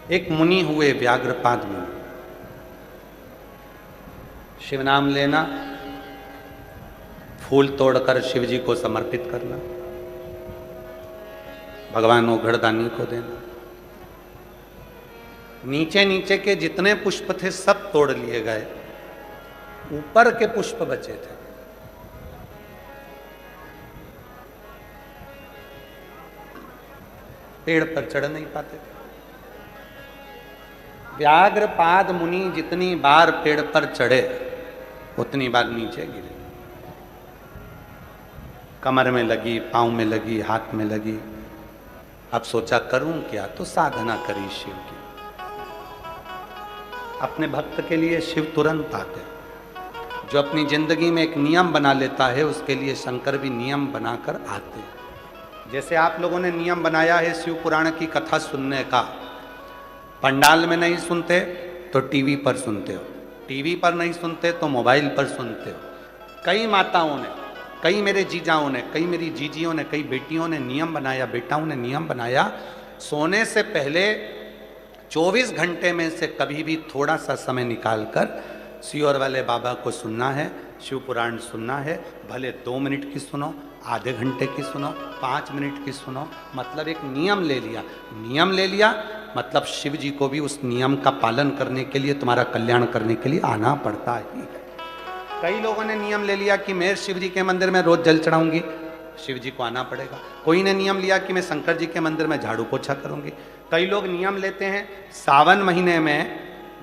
एक मुनि हुए व्याघ्रपाद मुनि। शिव नाम लेना, फूल तोड़कर शिव जी को समर्पित करना, भगवान उघड़दानी को देना। नीचे नीचे के जितने पुष्प थे सब तोड़ लिए गए, ऊपर के पुष्प बचे थे। पेड़ पर चढ़ नहीं पाते थे। व्याघ्रपाद मुनि जितनी बार पेड़ पर चढ़े उतनी बार नीचे गिरे। कमर में लगी, पांव में लगी, हाथ में लगी। अब सोचा करूं क्या, तो साधना करी शिव की। अपने भक्त के लिए शिव तुरंत आते हैं। जो अपनी जिंदगी में एक नियम बना लेता है उसके लिए शंकर भी नियम बनाकर आते हैं। जैसे आप लोगों ने नियम बनाया है शिव पुराण की कथा सुनने का, पंडाल में नहीं सुनते तो टीवी पर सुनते हो, टीवी पर नहीं सुनते तो मोबाइल पर सुनते हो। कई माताओं ने, कई मेरे जीजाओं ने, कई मेरी जीजियों ने, कई बेटियों ने नियम बनाया, बेटाओं ने नियम बनाया, सोने से पहले 24 घंटे में से कभी भी थोड़ा सा समय निकालकर सियोर वाले बाबा को सुनना है, शिव पुराण सुनना है। भले 2 मिनट की सुनो, आधे घंटे की सुनो, 5 मिनट की सुनो, मतलब एक नियम ले लिया। नियम ले लिया मतलब शिव जी को भी उस नियम का पालन करने के लिए, तुम्हारा कल्याण करने के लिए आना पड़ता ही है। कई लोगों ने नियम ले लिया कि मैं शिव जी के मंदिर में रोज जल चढ़ाऊंगी, शिव जी को आना पड़ेगा। कोई ने नियम लिया कि मैं शंकर जी के मंदिर में झाड़ू पोछा करूंगी। कई लोग नियम लेते हैं सावन महीने में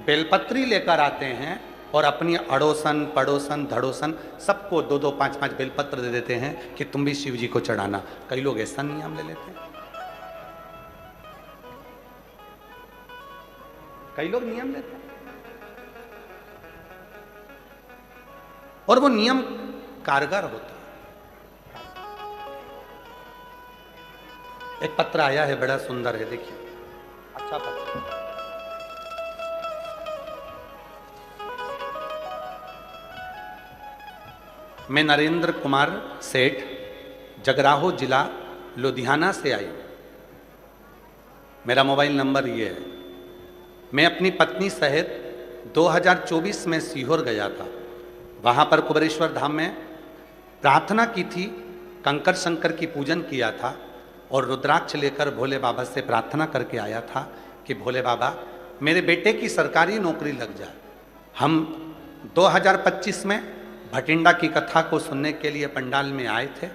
बेलपत्री लेकर आते हैं और अपनी अड़ोसन पड़ोसन धड़ोसन सबको 2-2 5-5 बेलपत्र दे देते हैं कि तुम भी शिव जी को चढ़ाना। कई लोग ऐसा नियम ले लेते हैं, कई लोग नियम लेते हैं और वो नियम कारगर होता है। एक पत्र आया है, बड़ा सुंदर है, देखिए, अच्छा पत्र। मैं नरेंद्र कुमार सेठ, जगराहो जिला लुधियाना से आई। मेरा मोबाइल नंबर ये है। मैं अपनी पत्नी सहित 2024 में सीहोर गया था। वहाँ पर कुबेरेश्वर धाम में प्रार्थना की थी, कंकर शंकर की पूजन किया था और रुद्राक्ष लेकर भोले बाबा से प्रार्थना करके आया था कि भोले बाबा मेरे बेटे की सरकारी नौकरी लग जाए। हम 2025 में भटिंडा की कथा को सुनने के लिए पंडाल में आए थे,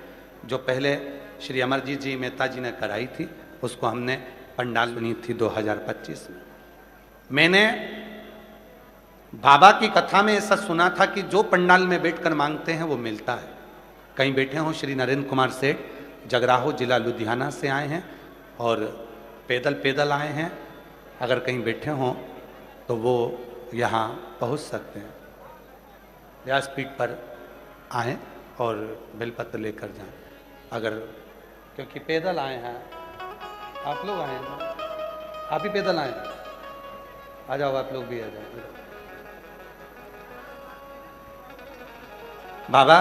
जो पहले श्री अमरजीत जी मेहता जी ने कराई थी, उसको हमने पंडाल सुनी थी 2025 में। मैंने बाबा की कथा में ऐसा सुना था कि जो पंडाल में बैठकर मांगते हैं वो मिलता है। कहीं बैठे हों श्री नरेंद्र कुमार सेठ, जगराहो जिला लुधियाना से आए हैं और पैदल आए हैं, अगर कहीं बैठे हों तो वो यहाँ पहुँच सकते हैं। व्यासपीठ पर आएँ और बेलपत्र लेकर जाएं, अगर, क्योंकि पैदल आए हैं। आप लोग आए हैं, आप ही पैदल आए, आ जाओ, आप लोग भी आ जाओ। बाबा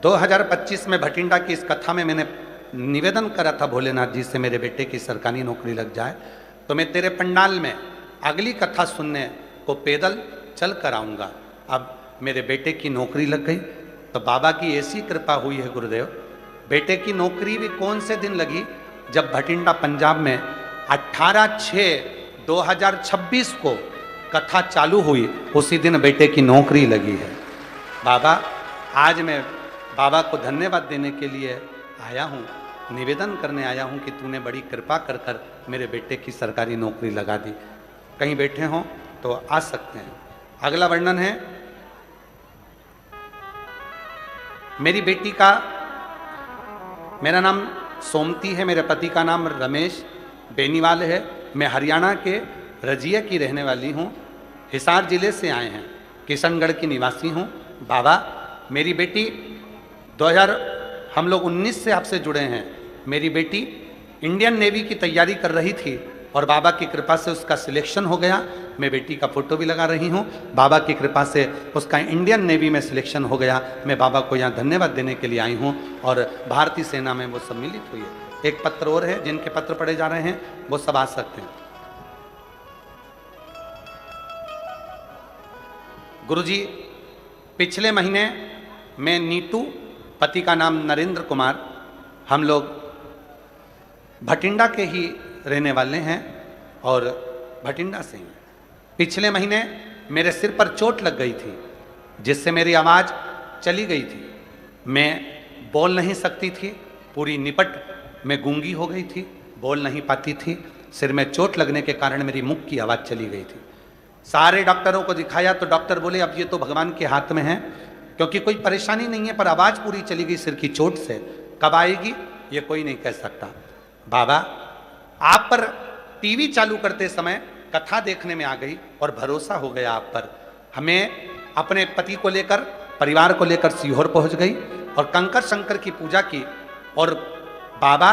2025 में भटिंडा की इस कथा में मैंने निवेदन करा था भोलेनाथ जी से, मेरे बेटे की सरकारी नौकरी लग जाए तो मैं तेरे पंडाल में अगली कथा सुनने को पैदल चल कर आऊँगा। अब मेरे बेटे की नौकरी लग गई तो बाबा की ऐसी कृपा हुई है गुरुदेव, बेटे की नौकरी भी कौन से दिन लगी, जब भटिंडा पंजाब में 18/6/2026 को कथा चालू हुई, उसी दिन बेटे की नौकरी लगी है। बाबा, आज मैं बाबा को धन्यवाद देने के लिए आया हूँ, निवेदन करने आया हूँ कि तूने बड़ी कृपा कर कर मेरे बेटे की सरकारी नौकरी लगा दी। कहीं बैठे हों तो आ सकते हैं। अगला वर्णन है, मेरी बेटी का, मेरा नाम सोमती है, मेरे पति का नाम रमेश बेनीवाल है। मैं हरियाणा के रजिया की रहने वाली हूँ, हिसार जिले से आए हैं, किशनगढ़ की निवासी हूँ। बाबा, मेरी बेटी 2019 से आपसे जुड़े हैं। मेरी बेटी इंडियन नेवी की तैयारी कर रही थी और बाबा की कृपा से उसका सिलेक्शन हो गया। मैं बेटी का फोटो भी लगा रही हूँ। बाबा की कृपा से उसका इंडियन नेवी में सिलेक्शन हो गया। मैं बाबा को यहाँ धन्यवाद देने के लिए आई हूँ और भारतीय सेना में वो सम्मिलित हुई है। एक पत्र और है, जिनके पत्र पढ़े जा रहे हैं वो सब आ सकते हैं। गुरुजी, पिछले महीने मैं नीतू, पति का नाम नरेंद्र कुमार, हम लोग भटिंडा के ही रहने वाले हैं और भटिंडा से ही। पिछले महीने मेरे सिर पर चोट लग गई थी, जिससे मेरी आवाज़ चली गई थी। मैं बोल नहीं सकती थी, पूरी निपट में गूंगी हो गई थी, बोल नहीं पाती थी। सिर में चोट लगने के कारण मेरी मुख की आवाज़ चली गई थी। सारे डॉक्टरों को दिखाया तो डॉक्टर बोले अब ये तो भगवान के हाथ में है, क्योंकि कोई परेशानी नहीं है, पर आवाज़ पूरी चली गई सिर की चोट से। कब आएगी ये कोई नहीं कह सकता। बाबा, आप पर टीवी चालू करते समय कथा देखने में आ गई और भरोसा हो गया आप पर। हमें अपने पति को लेकर, परिवार को लेकर सीहोर पहुंच गई और कंकर शंकर की पूजा की। और बाबा,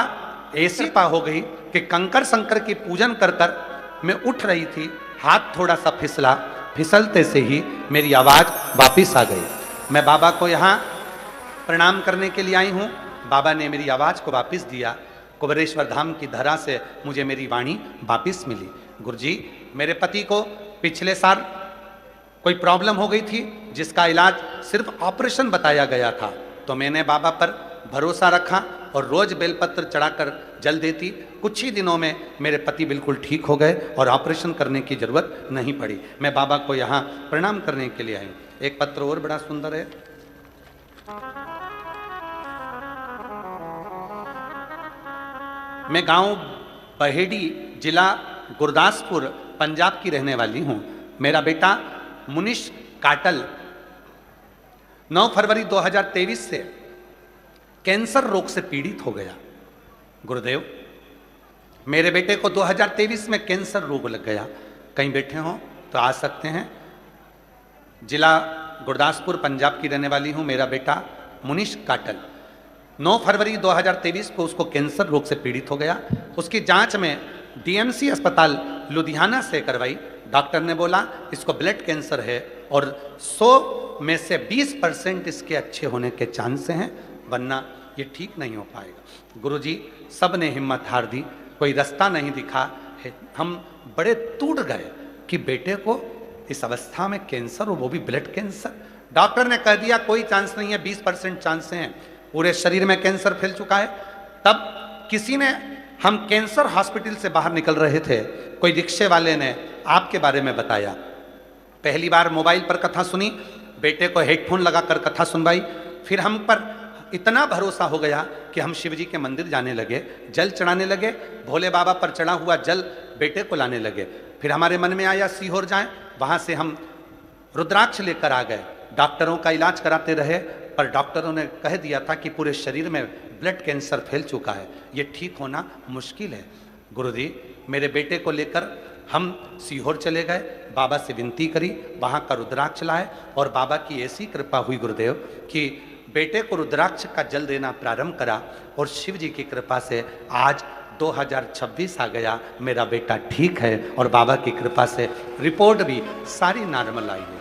ऐसी कृपा हो गई कि कंकर शंकर की पूजन कर कर मैं उठ रही थी, हाथ थोड़ा सा फिसला, फिसलते से ही मेरी आवाज़ वापिस आ गई। मैं बाबा को यहाँ प्रणाम करने के लिए आई हूँ। बाबा ने मेरी आवाज़ को वापिस दिया। कुबेरेश्वर धाम की धरा से मुझे मेरी वाणी वापिस मिली। गुरुजी, मेरे पति को पिछले साल कोई प्रॉब्लम हो गई थी, जिसका इलाज सिर्फ ऑपरेशन बताया गया था, तो मैंने बाबा पर भरोसा रखा और रोज बेलपत्र चढ़ाकर जल देती। कुछ ही दिनों में मेरे पति बिल्कुल ठीक हो गए और ऑपरेशन करने की जरूरत नहीं पड़ी। मैं बाबा को यहाँ प्रणाम करने के लिए आई। एक पत्र और बड़ा सुंदर है। मैं गांव बहेड़ी, जिला गुरदासपुर, पंजाब की रहने वाली हूँ। मेरा बेटा मुनीश काटल 9 फरवरी 2023 से कैंसर रोग से पीड़ित हो गया। गुरुदेव, मेरे बेटे को 2023 में कैंसर रोग लग गया। कहीं बैठे हो तो आ सकते हैं। जिला गुरदासपुर, पंजाब की रहने वाली हूँ। मेरा बेटा मुनीश काटल 9 फरवरी 2023 को उसको कैंसर रोग से पीड़ित हो गया। उसकी जांच में डीएमसी अस्पताल लुधियाना से करवाई। डॉक्टर ने बोला इसको ब्लड कैंसर है और 100 में से 20% इसके अच्छे होने के चांस हैं, वरना ये ठीक नहीं हो पाएगा। गुरुजी, सब ने हिम्मत हार दी, कोई रास्ता नहीं दिखा है। हम बड़े टूट गए कि बेटे को इस अवस्था में कैंसर, और वो भी ब्लड कैंसर। डॉक्टर ने कह दिया कोई चांस नहीं है, 20% चांस हैं, पूरे शरीर में कैंसर फैल चुका है। तब किसी ने, हम कैंसर हॉस्पिटल से बाहर निकल रहे थे, कोई रिक्शे वाले ने आपके बारे में बताया। पहली बार मोबाइल पर कथा सुनी, बेटे को हेडफोन लगाकर कथा सुनवाई। फिर हम पर इतना भरोसा हो गया कि हम शिव जी के मंदिर जाने लगे, जल चढ़ाने लगे, भोले बाबा पर चढ़ा हुआ जल बेटे को लाने लगे। फिर हमारे मन में आया सीहोर जाएं, वहाँ से हम रुद्राक्ष लेकर आ गए। डॉक्टरों का इलाज कराते रहे, पर डॉक्टरों ने कह दिया था कि पूरे शरीर में ब्लड कैंसर फैल चुका है, ये ठीक होना मुश्किल है। गुरुजी, मेरे बेटे को लेकर हम सीहोर चले गए, बाबा से विनती करी, वहाँ का रुद्राक्ष लाए और बाबा की ऐसी कृपा हुई गुरुदेव कि बेटे को रुद्राक्ष का जल देना प्रारंभ करा और शिव जी की कृपा से आज 2026 आ गया, मेरा बेटा ठीक है और बाबा की कृपा से रिपोर्ट भी सारी नॉर्मल आई है।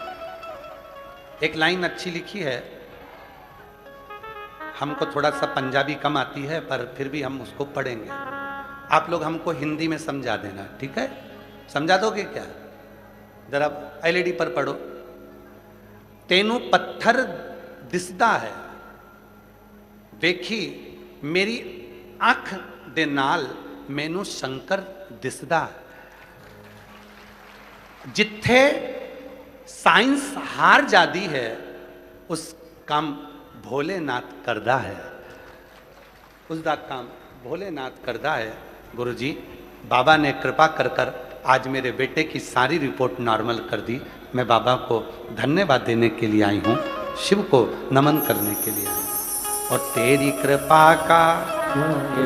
एक लाइन अच्छी लिखी है, हमको थोड़ा सा पंजाबी कम आती है पर फिर भी हम उसको पढ़ेंगे। आप लोग हमको हिंदी में समझा देना, ठीक है? समझा दोगे क्या? जरा एलईडी पर पढ़ो। तेनू पत्थर दिसदा है, देखी मेरी अख दे नाल मैनू शंकर दिसदा है। जिथे साइंस हार जाती है उस काम भोलेनाथ करदा है, उसका काम भोलेनाथ करदा है। गुरुजी, बाबा ने कृपा कर कर आज मेरे बेटे की सारी रिपोर्ट नॉर्मल कर दी। मैं बाबा को धन्यवाद देने के लिए आई हूँ, शिव को नमन करने के लिए आई हूँ। और तेरी कृपा का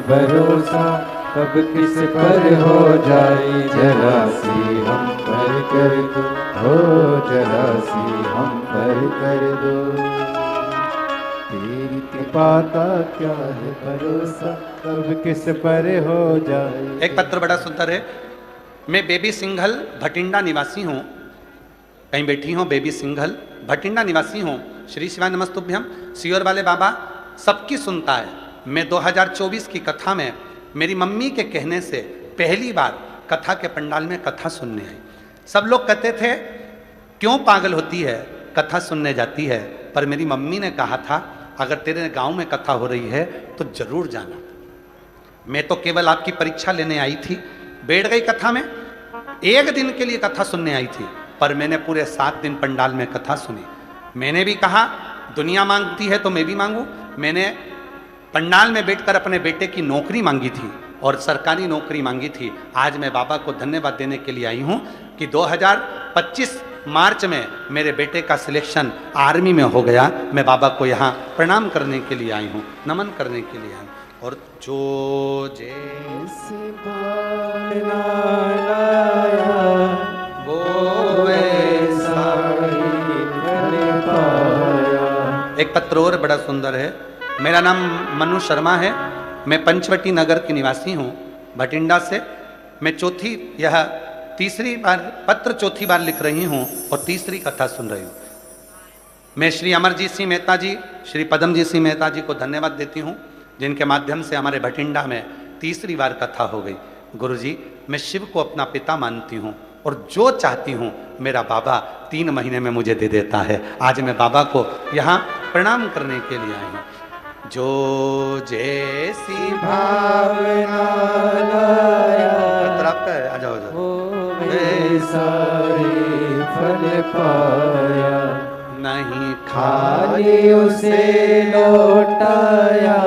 भरोसा कब किस पर हो जाए, जरा सी हम पर कर दो, हो जरा सी हम पर कर दो। तेरी कृपा का क्या है भरोसा, कब किस पर हो जाए। एक पत्र बड़ा सुंदर है। मैं बेबी सिंघल भटिंडा निवासी हूँ। कहीं बैठी हूँ, बेबी सिंघल भटिंडा निवासी हूँ। श्री शिवाय नमस्तुभ्यम। सीहोर वाले बाबा सबकी सुनता है। मैं 2024 की कथा में मेरी मम्मी के कहने से पहली बार कथा के पंडाल में कथा सुनने आई। सब लोग कहते थे क्यों पागल होती है, कथा सुनने जाती है, पर मेरी मम्मी ने कहा था अगर तेरे गांव में कथा हो रही है तो जरूर जाना। मैं तो केवल आपकी परीक्षा लेने आई थी, बैठ गई कथा में, एक दिन के लिए कथा सुनने आई थी, पर मैंने पूरे 7 दिन पंडाल में कथा सुनी। मैंने भी कहा दुनिया मांगती है तो मैं भी मांगू। मैंने पंडाल में बैठकर अपने बेटे की नौकरी मांगी थी और सरकारी नौकरी मांगी थी। आज मैं बाबा को धन्यवाद देने के लिए आई हूँ कि 2025 मार्च में मेरे बेटे का सिलेक्शन आर्मी में हो गया। मैं बाबा को यहाँ प्रणाम करने के लिए आई हूँ, नमन करने के लिए आई हूँ। और जो जैसी भावना लाया वो वैसा ही फल पाया। एक पत्र और बड़ा सुंदर है। मेरा नाम मनु शर्मा है, मैं पंचवटी नगर की निवासी हूँ, भटिंडा से। मैं तीसरी बार पत्र चौथी बार लिख रही हूँ और तीसरी कथा सुन रही हूँ। मैं श्री अमरजीत सिंह मेहता जी, श्री पदमजीत सिंह मेहता जी को धन्यवाद देती हूँ, जिनके माध्यम से हमारे भटिंडा में तीसरी बार कथा हो गई। गुरुजी, मैं शिव को अपना पिता मानती हूँ और जो चाहती हूँ मेरा बाबा 3 महीने में मुझे दे देता है। आज मैं बाबा को यहाँ प्रणाम करने के लिए आई हूँ। जो जैसी भावना लाया, आ जाओ वैसा ही फल पाया, नहीं खाली उसे लौटाया,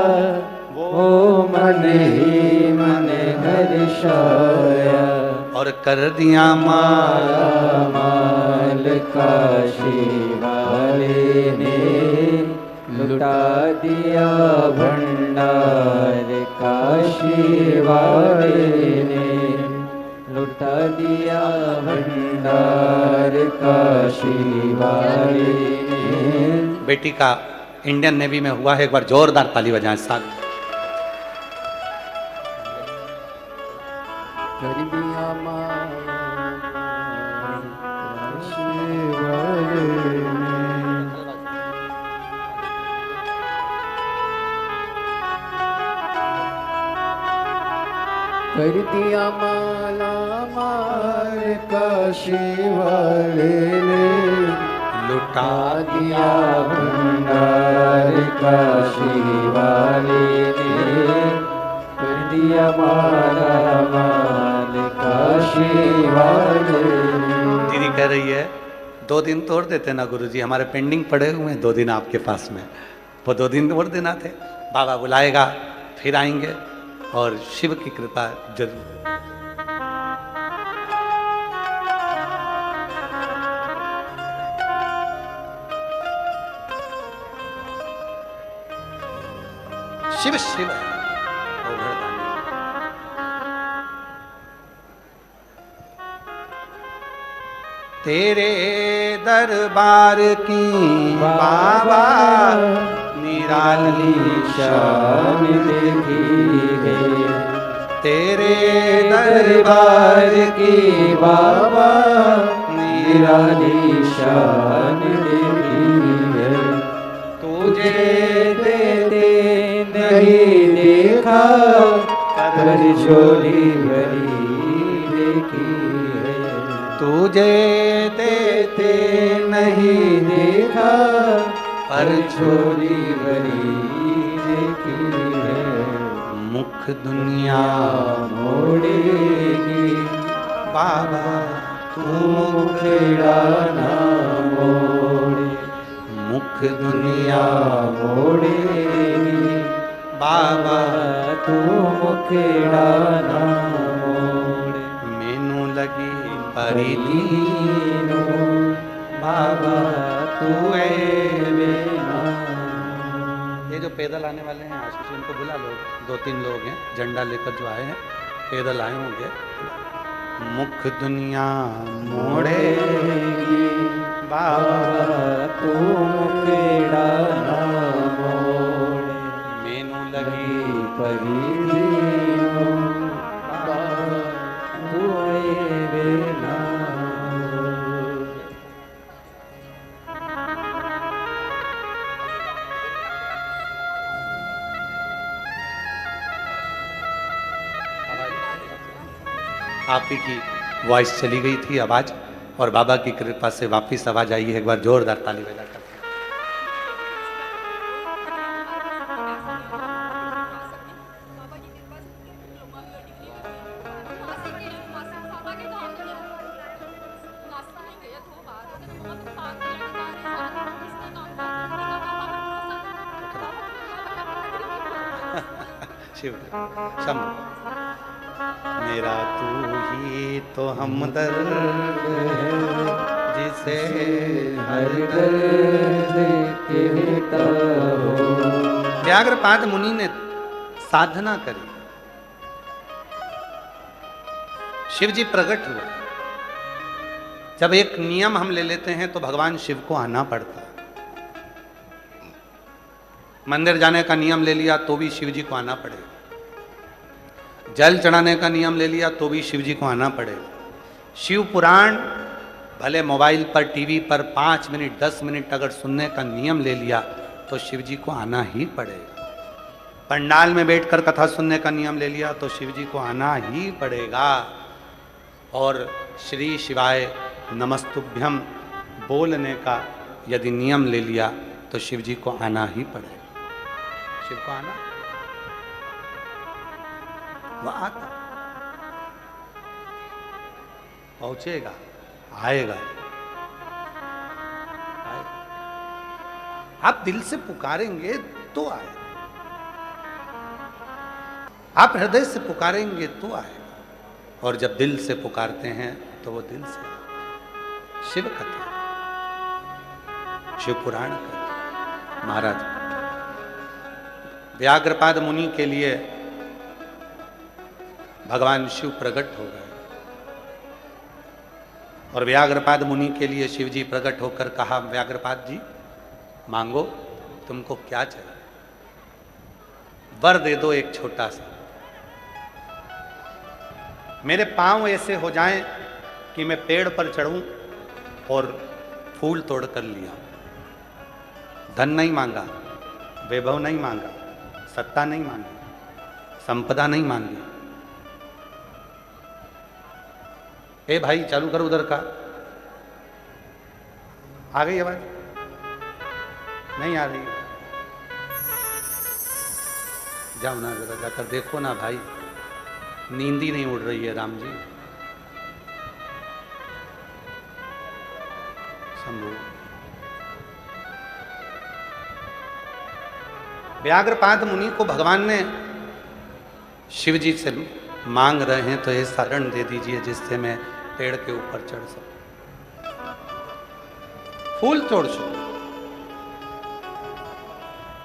वो मन ही मन हर्षाया, और कर दिया माला माल काशी वाले ने, लुटा दिया भंडार काशी वाले ने, लुटा दिया भंडार काशी वाले ने। बेटी का इंडियन नेवी में हुआ है, एक बार जोरदार ताली बजाएं साथ। कर दिया माल काशी वाले ने, कर दिया माला माल काशी वाले ने, लुटा दिया भंडार काशी वाले ने, कर दिया माला माल काशी वाले ने। दीदी कह रही है 2 दिन तोड़ देते ना गुरुजी, हमारे पेंडिंग पड़े हुए हैं 2 दिन आपके पास में, वो 2 दिन तोड़ देना थे। बाबा बुलाएगा फिर आएंगे और शिव की कृपा जरूर। शिव शिव है वो वरदानी। तेरे दरबार की बाबा निराली शान देखी है, तेरे दरबार की बाबा निराली शान देखी है, तुझे देते नहीं देखा, कर झोली भरी देखी है, तुझे देते नहीं देखा, पर झोली भरी देखी है। मुख दुनिया मोड़ेगी बाबा तू मुखेड़ा ना मोड़े, मुख दुनिया मोड़ेगी बाबा तू मुखेड़ा ना मोड़े, मैनू लगी परी दीनो बाबा तू ना। ये जो पैदल आने वाले हैं आशीष, इनको बुला लो, 2-3 लोग हैं झंडा लेकर जो आए हैं, पैदल आए होंगे। मुख दुनिया मोड़ेगी बाबा तू मुखेड़ा ना मोड़े, मैनू लगी परी दीनो बाबा तू ना। आप ही की वॉइस चली गई थी, आवाज, और बाबा की कृपा से वापस आवाज आई है। एक बार जोरदार ताली बजा कर। शिव शंभु। मेरा तू ही तो हमदर्द जिसे हर दर्द कहता हो। व्याघ्रपाद मुनि ने साधना करी, शिव जी प्रकट हुए। जब एक नियम हम ले लेते हैं तो भगवान शिव को आना पड़ता है। मंदिर जाने का नियम ले लिया तो भी शिव जी को आना पड़ेगा, जल चढ़ाने का नियम ले लिया तो भी शिव जी को आना पड़ेगा। शिव पुराण भले मोबाइल पर, टीवी पर 5 मिनट 10 मिनट अगर सुनने का नियम ले लिया तो शिव जी को आना ही पड़ेगा। पंडाल में बैठकर कथा सुनने का नियम ले लिया तो शिव जी को आना ही पड़ेगा। और श्री शिवाय नमस्तुभ्यम बोलने का यदि नियम ले लिया तो शिव जी को आना ही पड़ेगा। शिव को आना, वह आता, पहुंचेगा, आएगा। आप दिल से पुकारेंगे तो आएगा, आप हृदय से पुकारेंगे तो आएगा। और जब दिल से पुकारते हैं तो वो दिल से आएगा। शिव कथा, शिव पुराण कथा। महाराज व्याघ्रपाद मुनि के लिए भगवान शिव प्रकट हो गए, और व्याघ्रपाद मुनि के लिए शिव जी प्रकट होकर कहा, व्याघ्रपाद जी मांगो, तुमको क्या चाहिए, वर दे दो एक छोटा सा। मेरे पांव ऐसे हो जाएं कि मैं पेड़ पर चढ़ूं और फूल तोड़ कर लिया। धन नहीं मांगा, वैभव नहीं मांगा, सत्ता नहीं मांगी, संपदा नहीं मांगी। ए भाई चालू कर उधर का। आ गई आवाज? नहीं आ रही? जाओ ना जरा, जाकर देखो ना भाई, नींद ही नहीं उड़ रही है राम जी। शंभु। व्याघ्रपाद मुनि को भगवान ने शिव जी से मांग रहे हैं तो ये शरण दे दीजिए जिससे मैं पेड़ के ऊपर चढ़ सकूं, फूल तोड़ सकूं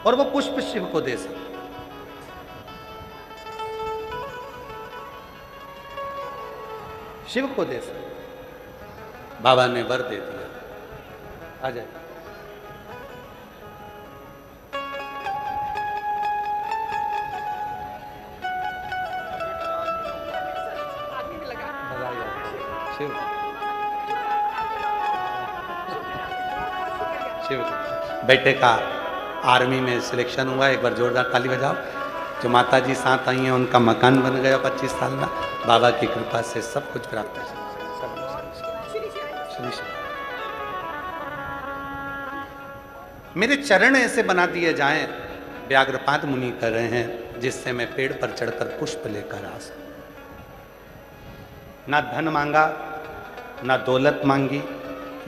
और वो पुष्प शिव को दे सकूं। शिव को दे सकूं। बाबा ने वर दे दिया। आ जाए। शिव शिव बेटे का आर्मी में सिलेक्शन हुआ, एक बार जोरदार ताली बजाओ। जो माता जी साथ आई हैं उनका मकान बन गया 25 साल में। बाबा की कृपा से सब कुछ प्राप्त है। मेरे चरण ऐसे बना दिए जाएं, व्याघ्रपाद मुनि कर रहे हैं, जिससे मैं पेड़ पर चढ़कर पुष्प लेकर आ सकूं। ना धन मांगा, ना दौलत मांगी,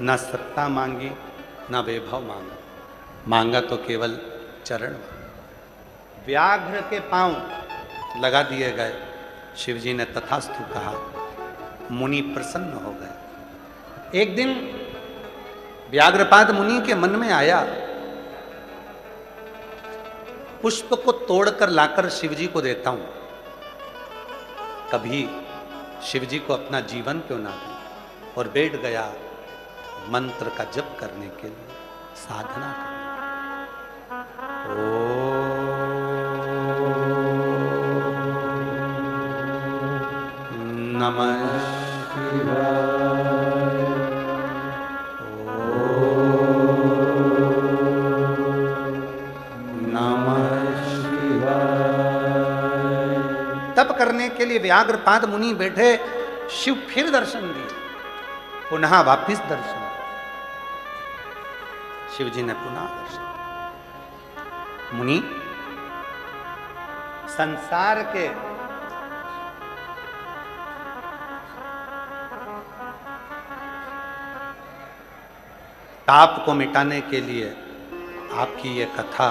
ना सत्ता मांगी, ना वैभव मांगा, मांगा तो केवल चरण। व्याघ्र के पांव लगा दिए गए। शिव जी ने तथास्तु कहा, मुनि प्रसन्न हो गए। एक दिन व्याघ्रपाद मुनि के मन में आया, पुष्प को तोड़कर लाकर शिव जी को देता हूं, कभी शिव जी को अपना जीवन क्यों ना दूं। और बैठ गया मंत्र का जप करने के लिए, साधना करने। नमः शिवाय। नमः शिवाय। तप करने के लिए व्याघ्रपाद मुनि बैठे शिव फिर दर्शन दिए, पुनः वापिस दर्शन। शिव जी ने पुनः दर्शन। मुनि संसार के ताप को मिटाने के लिए आपकी ये कथा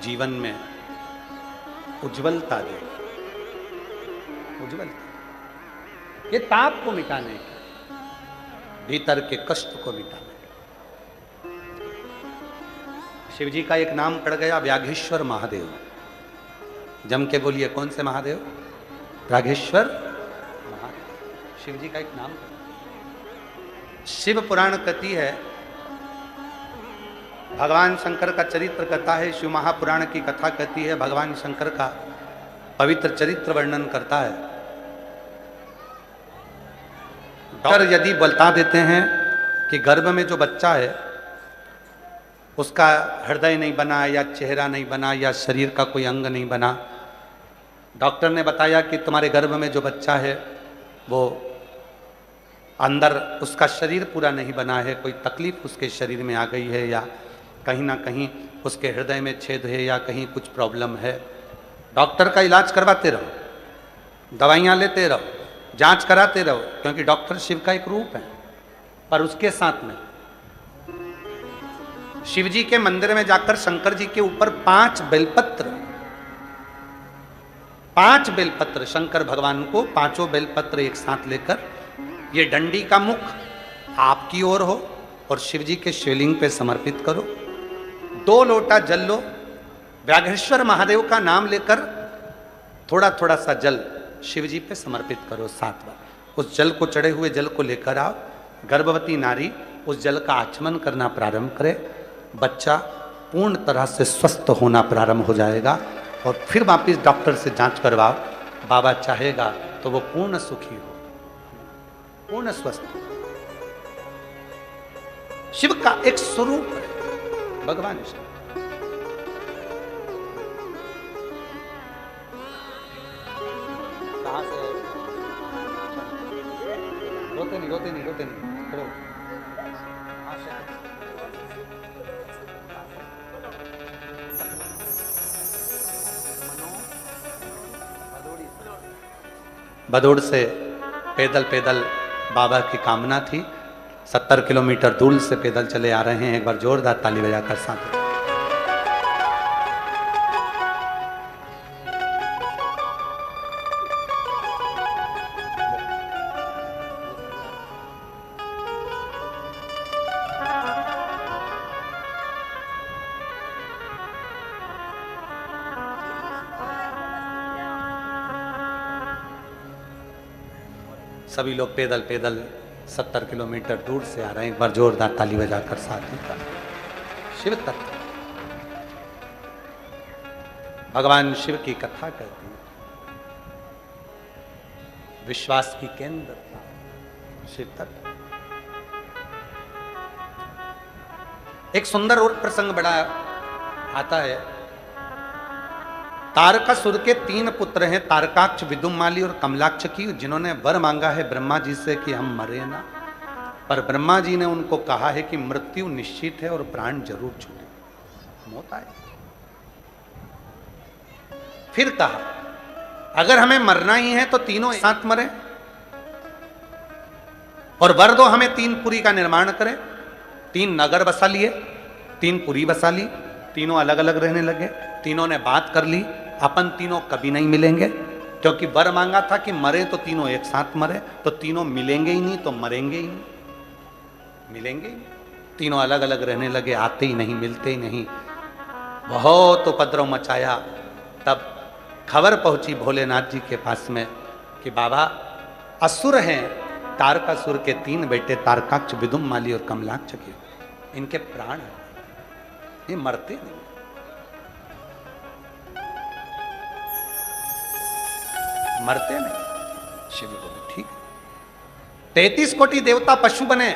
जीवन में उज्ज्वलता देगी, उज्ज्वलता। ये ताप को मिटाने के, भीतर के कष्ट को मिटाने के। शिव जी का एक नाम पड़ गया व्याघ्रेश्वर महादेव। जम के बोलिए, कौन से महादेव? व्याघ्रेश्वर महादेव। शिव जी का एक नाम। शिव पुराण कथी है, भगवान शंकर का चरित्र कथा है। शिव महापुराण की कथा कहती है, भगवान शंकर का पवित्र चरित्र वर्णन करता है। डॉक्टर यदि बता देते हैं कि गर्भ में जो बच्चा है उसका हृदय नहीं बना, या चेहरा नहीं बना, या शरीर का कोई अंग नहीं बना, डॉक्टर ने बताया कि तुम्हारे गर्भ में जो बच्चा है वो अंदर उसका शरीर पूरा नहीं बना है, कोई तकलीफ उसके शरीर में आ गई है, या कहीं ना कहीं उसके हृदय में छेद है, या कहीं कुछ प्रॉब्लम है। डॉक्टर का इलाज करवाते रहो, दवाइयाँ लेते रहो, जांच कराते रहो, क्योंकि डॉक्टर शिव का एक रूप है। पर उसके साथ में शिव जी के मंदिर में जाकर शंकर जी के ऊपर 5 बेलपत्र शंकर भगवान को 5 बेलपत्र एक साथ लेकर, ये डंडी का मुख आपकी ओर हो और शिव जी के शिवलिंग पे समर्पित करो। 2 लोटा जल लो, व्याघ्रेश्वर महादेव का नाम लेकर थोड़ा थोड़ा सा जल शिव जी पे समर्पित करो 7 बार। उस जल को, चढ़े हुए जल को लेकर आओ। गर्भवती नारी उस जल का आचमन करना प्रारंभ करे, बच्चा पूर्ण तरह से स्वस्थ होना प्रारंभ हो जाएगा। और फिर वापिस डॉक्टर से जांच करवाओ, बाबा चाहेगा तो वो पूर्ण सुखी हो, पूर्ण स्वस्थ। शिव का एक स्वरूप है भगवान शिव। कहां से? रोते नहीं खड़ो। भदोड़ से पैदल बाबा की कामना थी, 70 किलोमीटर दूर से पैदल चले आ रहे हैं। एक बार जोरदार ताली बजाकर साथ। सभी लोग पैदल 70 किलोमीटर दूर से आ रहे हैं। एक बार जोरदार ताली बजाकर साथ में। शिव तत्व, भगवान शिव की कथा कहती है, विश्वास की केंद्रता शिव तत्व। एक सुंदर और प्रसंग बड़ा आता है। तारकासुर के 3 पुत्र हैं, तारकाक्ष, विदुमाली और कमलाक्ष की, जिन्होंने वर मांगा है ब्रह्मा जी से कि हम मरे ना। पर ब्रह्मा जी ने उनको कहा है कि मृत्यु निश्चित है और प्राण जरूर छूटे, मौत आए। फिर कहा अगर हमें मरना ही है तो तीनों साथ मरे, और वर दो हमें 3 पुरी का निर्माण करें। 3 नगर बसा लिए, 3 पुरी बसा ली, तीनों अलग अलग रहने लगे। तीनों ने बात कर ली, अपन तीनों कभी नहीं मिलेंगे, क्योंकि वर मांगा था कि मरे तो तीनों एक साथ मरे, तो तीनों मिलेंगे ही नहीं तो मरेंगे ही नहीं, मिलेंगे ही नहीं। तीनों अलग अलग रहने लगे, आते ही नहीं, मिलते ही नहीं। बहुत उपद्रव मचाया। तब खबर पहुंची भोलेनाथ जी के पास में कि बाबा असुर हैं, तारकासुर के 3 बेटे तारकाक्ष, विदुमाली और कमलाक्ष के, इनके प्राण हैं, ये मरते नहीं। मरते नहीं। शिव बोले ठीक, 33 कोटि देवता पशु बने,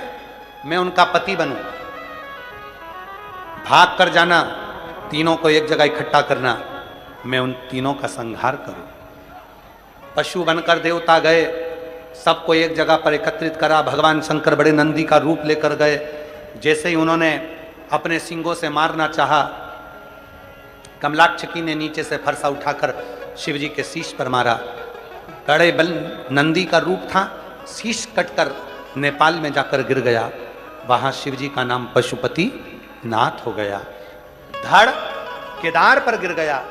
मैं उनका पति बनूं, भाग कर जाना, तीनों को एक जगह इकट्ठा करना, मैं उन तीनों का संहार करूं। पशु बनकर देवता गए, सबको एक जगह पर एकत्रित करा। भगवान शंकर बड़े नंदी का रूप लेकर गए। जैसे ही उन्होंने अपने सींगों से मारना चाहा, कमलाक्षकी ने नीचे से फरसा उठाकर शिव जी के शीश पर मारा। बड़े बल नंदी का रूप था, शीश कटकर नेपाल में जाकर गिर गया। वहां शिव जी का नाम पशुपति नाथ हो गया। धड़ केदार पर गिर गया,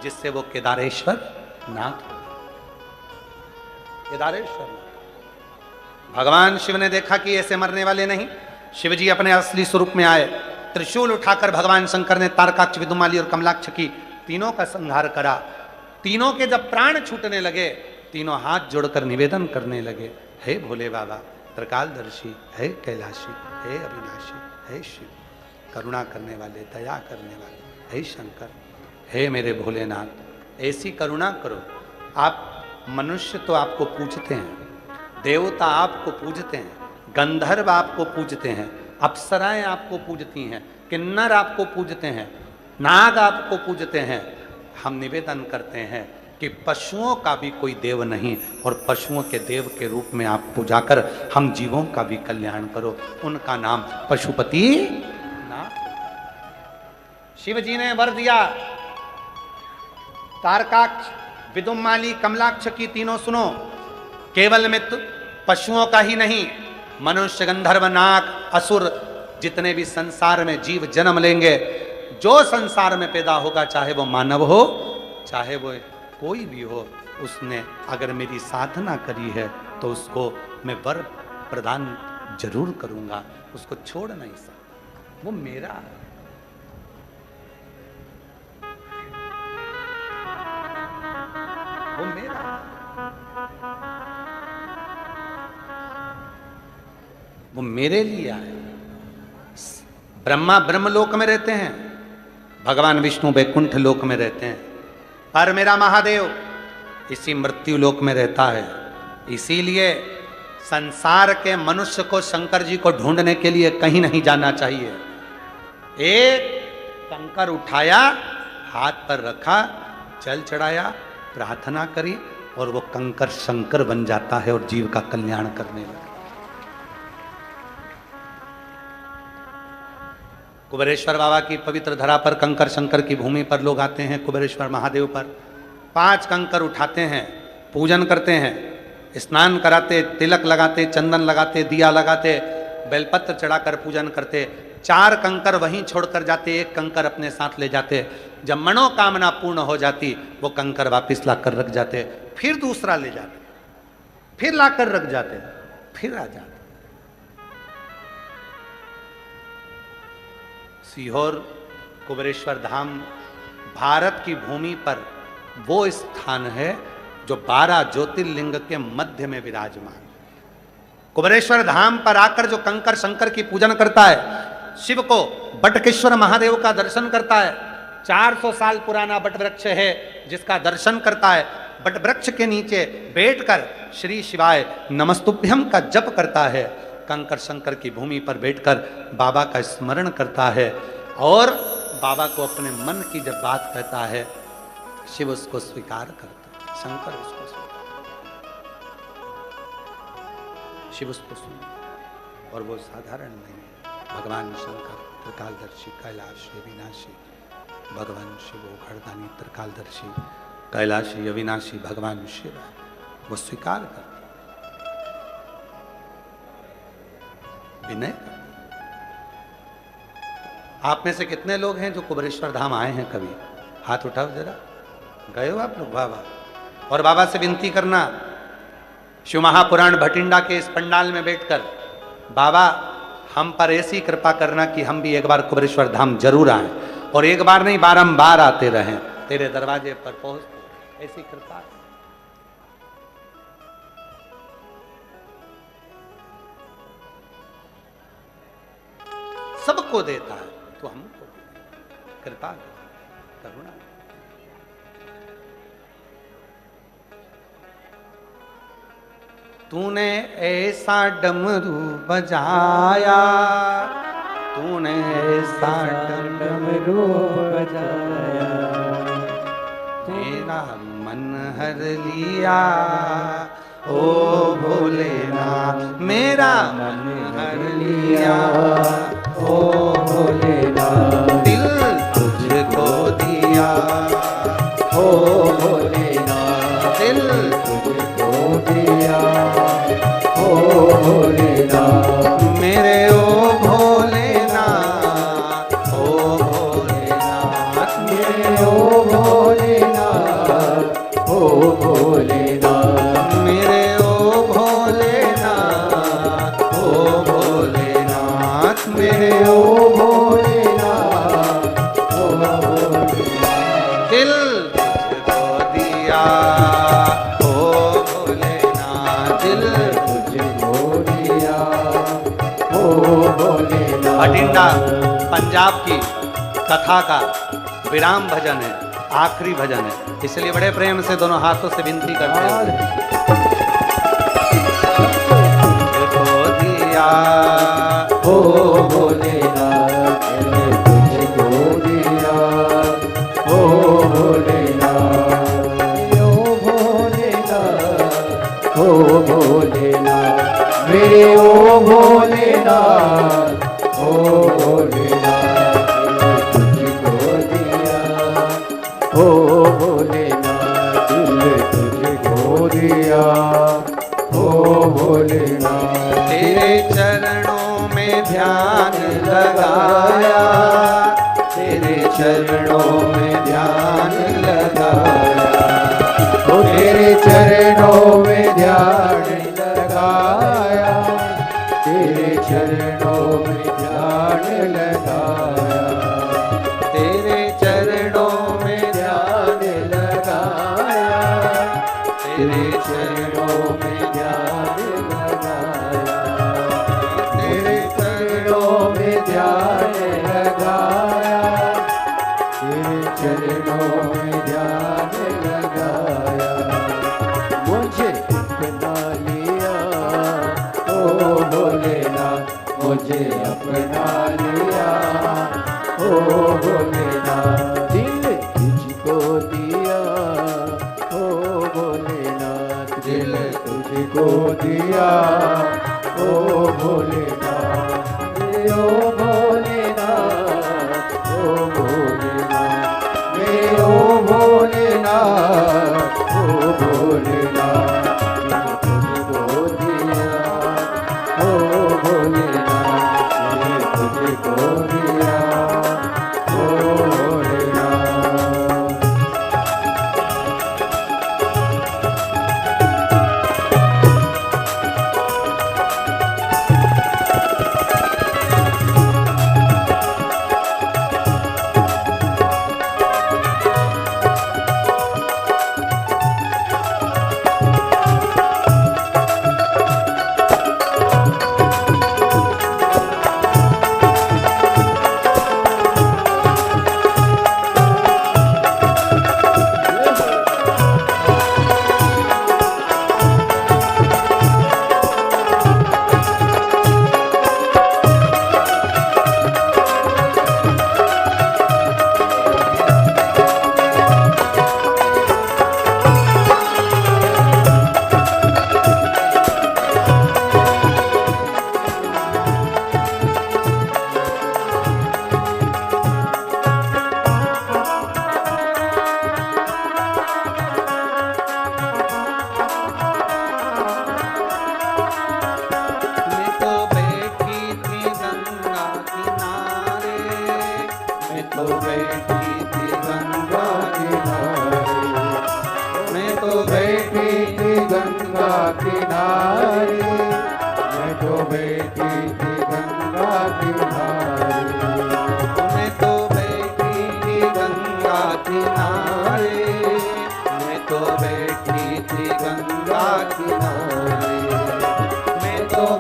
जिससे वो केदारेश्वर नाथ हो गया। केदारेश्वर नाथ। भगवान शिव ने देखा कि ऐसे मरने वाले नहीं। शिव जी अपने असली स्वरूप में आए। त्रिशूल उठाकर भगवान शंकर ने तारकाक्ष, विदुमाली और कमलाक्षकी तीनों का संहार करा। तीनों के जब प्राण छूटने लगे, तीनों हाथ जोड़कर निवेदन करने लगे, हे भोले बाबा, त्रिकालदर्शी, हे कैलाशी, हे अविनाशी, हे शिव, करुणा करने वाले, दया करने वाले, हे शंकर, हे मेरे भोलेनाथ, ऐसी करुणा करो। आप मनुष्य तो आपको पूजते हैं, देवता आपको पूजते हैं, गंधर्व आपको पूजते हैं, अप्सराएं आपको पूजती हैं, किन्नर आपको पूजते हैं, नाग आपको पूजते हैं। हम निवेदन करते हैं कि पशुओं का भी कोई देव नहीं, और पशुओं के देव के रूप में आप पूजा कर हम जीवों का भी कल्याण करो। उनका नाम पशुपति नाथ। शिव जी ने वर दिया, तारकाक्ष, विदुमाली, कमलाक्षकी तीनों सुनो, केवल में पशुओं का ही नहीं, मनुष्य, गंधर्व, नाग, असुर, जितने भी संसार में जीव जन्म लेंगे, जो संसार में पैदा होगा, चाहे वो मानव हो, चाहे वो कोई भी हो, उसने अगर मेरी साधना करी है तो उसको मैं वर प्रदान जरूर करूंगा, उसको छोड़ नहीं सकता। वो मेरा है। वो मेरा है। वो मेरे लिए आए। ब्रह्मा ब्रह्मलोक में रहते हैं, भगवान विष्णु वैकुंठ लोक में रहते हैं, पर मेरा महादेव इसी मृत्यु लोक में रहता है। इसीलिए संसार के मनुष्य को शंकर जी को ढूंढने के लिए कहीं नहीं जाना चाहिए। एक कंकर उठाया, हाथ पर रखा, जल चढ़ाया, प्रार्थना करी, और वो कंकर शंकर बन जाता है और जीव का कल्याण करने लगा। कुबेरेश्वर बाबा की पवित्र धरा पर, कंकर शंकर की भूमि पर लोग आते हैं। कुबेरेश्वर महादेव पर 5 कंकर उठाते हैं, पूजन करते हैं, स्नान कराते, तिलक लगाते, चंदन लगाते, दिया लगाते, बेलपत्र चढ़ाकर पूजन करते। 4 कंकर वहीं छोड़कर जाते, 1 कंकर अपने साथ ले जाते। जब मनोकामना पूर्ण हो जाती, वो कंकर वापिस लाकर रख जाते, फिर दूसरा ले जाते, फिर लाकर रख जाते, फिर आ जाते। सीहोर कुबेरेश्वर धाम भारत की भूमि पर वो स्थान है जो 12 ज्योतिर्लिंग के मध्य में विराजमान। कुबेरेश्वर धाम पर आकर जो कंकर शंकर की पूजन करता है, शिव को बटकेश्वर महादेव का दर्शन करता है। 400 साल पुराना बट वृक्ष है, जिसका दर्शन करता है, बट वृक्ष के नीचे बैठकर श्री शिवाय नमस्तुभ्यम का जप करता है, कंकर शंकर की भूमि पर बैठकर बाबा का स्मरण करता है, और बाबा को अपने मन की जब बात कहता है, शिव उसको स्वीकार करता है, शंकर उसको स्वीकार, शिव उसको सुन। और वो साधारण नहीं है। भगवान शंकर त्रिकालदर्शी, कैलाशी, अविनाशी, भगवान शिव घरदानी, त्रिकालदर्शी, कैलाशी, अविनाशी भगवान शिव है, वो स्वीकार करता, विनय। आप में से कितने लोग हैं जो कुबेरेश्वर धाम आए हैं कभी? हाथ उठाओ जरा। गए हो आप लोग? बाबा। और बाबा से विनती करना, शिव महापुराण भटिंडा के इस पंडाल में बैठकर, बाबा हम पर ऐसी कृपा करना कि हम भी एक बार कुबेरेश्वर धाम जरूर आए, और एक बार नहीं, बारंबार आते रहें, तेरे दरवाजे पर पहुंचते, ऐसी कृपा। सबको देता है तो हमको कृपा करुणा। तूने ऐसा डमरू बजाया, तूने ऐसा डमरू बजाया, तेरा मन हर लिया, ओ भोलेनाथ मेरा मन हर लिया, ओ भोलेनाथ दिल तुझको दिया, ओ भोलेनाथ दिल तुझको दिया, ओ भोलेनाथ मेरे ओ भोलेनाथ, ओ भोलेनाथ मेरे ओ भोलेनाथ, ओ भोलेनाथ मेरे ओ भोलेनाथ, ओ भोलेनाथ मेरे मेरे ओ भोलेनाथ, ओ भोलेनाथ दिल तुझको दिया, ओ भोलेनाथ दिल। तुझको दिया, ओ भोलेनाथ। भटिंडा पंजाब की कथा का विराम भजन है, आखिरी भजन है, इसलिए बड़े प्रेम से दोनों हाथों से विनती करते हैं। तुझको दिया, ओ भोलेनाथ तुझको दिया, ओ भोलेनाथ, ओ भोलेनाथ, ओ भोलेनाथ मेरे ओ भोलेनाथ, ओ भोलेनाथ तुझको दिया, ओ भोलेनाथ दिल तुझको दिया, ओ भोलेनाथ तेरे चरणों में ध्यान लगाया, तेरे चरणों में ध्यान लगाया, ओ तेरे चरणों में ध्यान लगाया, तेरे चरणों में ध्यान लगाया, तेरे चरणों में ध्यान लगाया, तेरे तेरे चरणों में ध्यान लगाया, तेरे चरणों में ध्यान लगाया, तेरे चरणों में ध्यान लगाया, मुझे अपना लिया, ओ भोलेनाथ मुझे अपना लिया, ओ भोलेनाथ दिल तुझको दिया, ओ भोलेनाथ दिल तुझको दिया, ओ भोलेनाथ ओ भोलेनाथ, ओ भोलेनाथ मेरे ओ भोलेनाथ, ओ भोलेनाथ तुझको दिया, ओ भोलेनाथ तुझको दिया, ओ भोलेनाथ। किनारे, मैं तो बैठी थी गंगा किनारे, मैं तो बैठी थी गंगा किनारे, मैं तो बैठी थी गंगा किनारे, मैं तो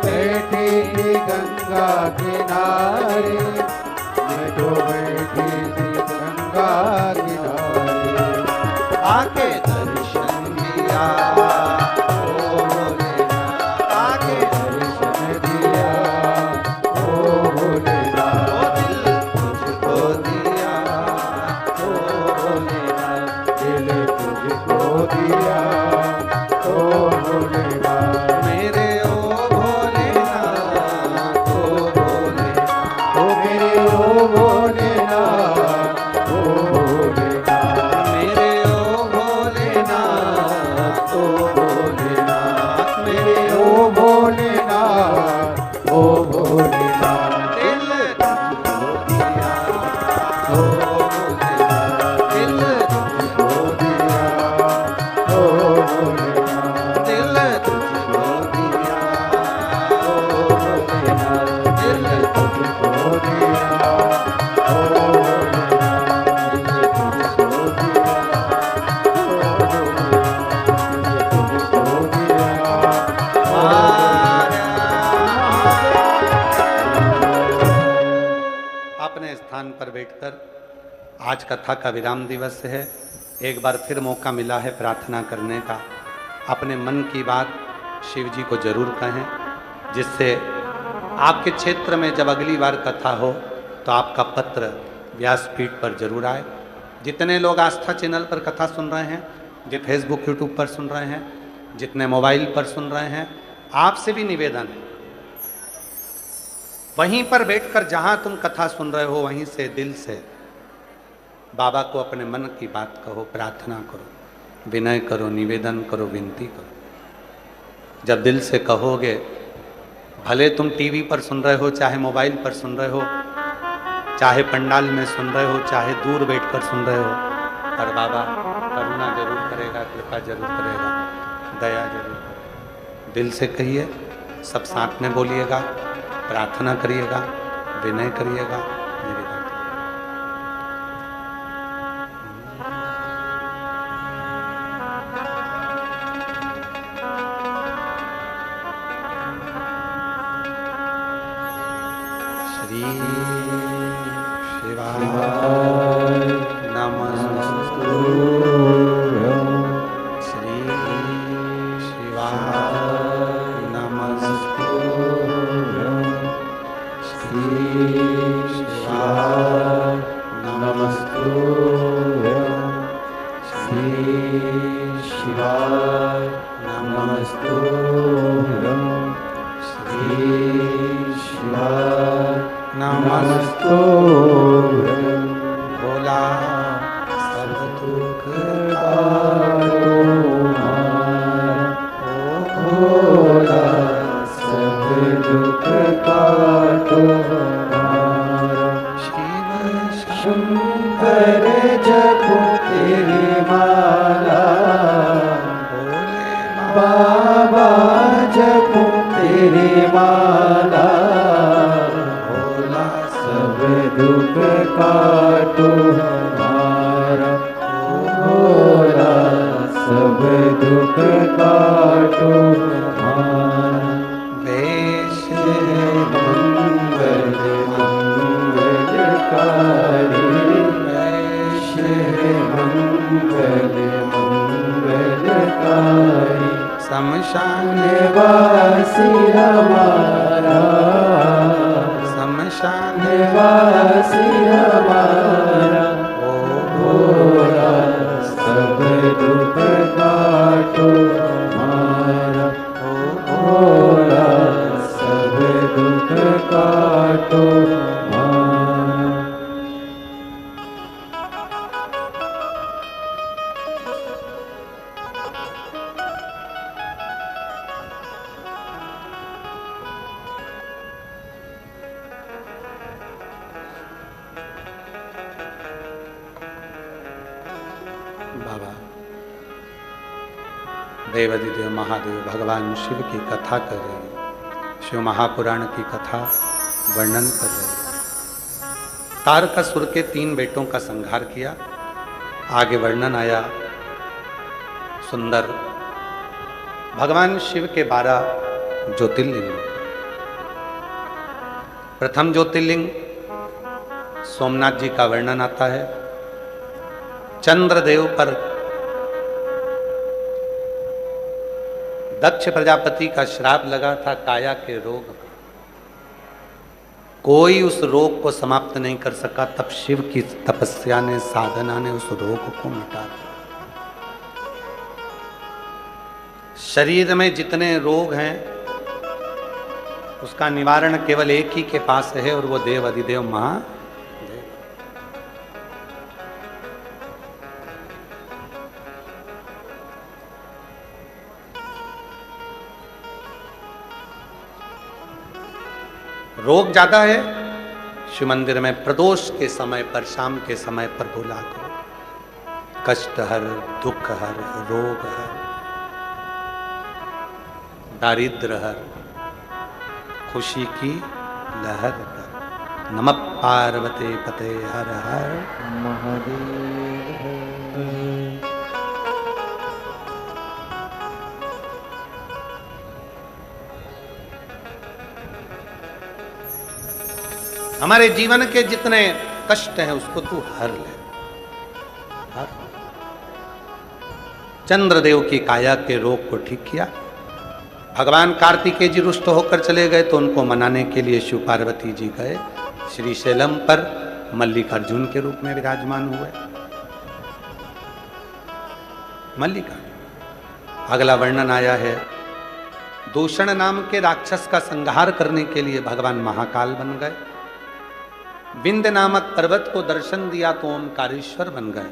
बैठी थी गंगा किनारे, मैं तो बैठी थी गंगा किनारे, आके दर्शन दिया, ओ भोलेनाथ, आके दर्शन दिया, ओ भोलेनाथ, ओ दिल तुझको दिया, ओ भोलेनाथ, दिल तुझको दिया, ओ भोलेनाथ। स्थान पर बैठकर, आज कथा का विराम दिवस है, एक बार फिर मौका मिला है प्रार्थना करने का। अपने मन की बात शिव जी को जरूर कहें, जिससे आपके क्षेत्र में जब अगली बार कथा हो तो आपका पत्र व्यासपीठ पर जरूर आए। जितने लोग आस्था चैनल पर कथा सुन रहे हैं, जो फेसबुक यूट्यूब पर सुन रहे हैं, जितने मोबाइल पर सुन रहे हैं, आपसे भी निवेदन है, वहीं पर बैठकर जहां तुम कथा सुन रहे हो वहीं से दिल से बाबा को अपने मन की बात कहो, प्रार्थना करो, विनय करो, निवेदन करो, विनती करो। जब दिल से कहोगे, भले तुम टीवी पर सुन रहे हो, चाहे मोबाइल पर सुन रहे हो, चाहे पंडाल में सुन रहे हो, चाहे दूर बैठकर सुन रहे हो, पर बाबा करुणा जरूर करेगा, कृपा जरूर करेगा, दया जरूर करेगा। दिल से कहिए, सब साथ में बोलिएगा, प्रार्थना करिएगा, विनय करिएगा, निवेदन देवाधिदेव महादेव भगवान शिव की कथा कर रहे हैं, शिव महापुराण की कथा वर्णन कर रहे हैं। तारकासुर के 3 बेटों का संहार किया। आगे वर्णन आया सुंदर भगवान शिव के 12 ज्योतिर्लिंग। प्रथम ज्योतिर्लिंग सोमनाथ जी का वर्णन आता है। चंद्रदेव पर दक्ष प्रजापति का श्राप लगा था काया के रोग का, कोई उस रोग को समाप्त नहीं कर सका, तब शिव की तपस्या ने, साधना ने उस रोग को मिटा दिया। शरीर में जितने रोग हैं उसका निवारण केवल एक ही के पास है, और वो देव अधिदेव महादेव। रोग ज्यादा है, शिव मंदिर में प्रदोष के समय पर, शाम के समय पर बोला करो, कष्ट हर, दुख हर, रोग हर, दारिद्र हर, खुशी की लहर कर। नमः पार्वती पते हर हर महादेव। हमारे जीवन के जितने कष्ट है उसको तू हर ले। हर। चंद्रदेव की काया के रोग को ठीक किया। भगवान कार्तिकेय जी रुष्ट होकर चले गए तो उनको मनाने के लिए शिव पार्वती जी गए श्रीशैलम पर, मल्लिकार्जुन के रूप में विराजमान हुए। मल्लिकार्जुन। अगला वर्णन आया है, दूषण नाम के राक्षस का संहार करने के लिए भगवान महाकाल बन गए। विंध्य नामक पर्वत को दर्शन दिया तो ओमकारेश्वर बन गए।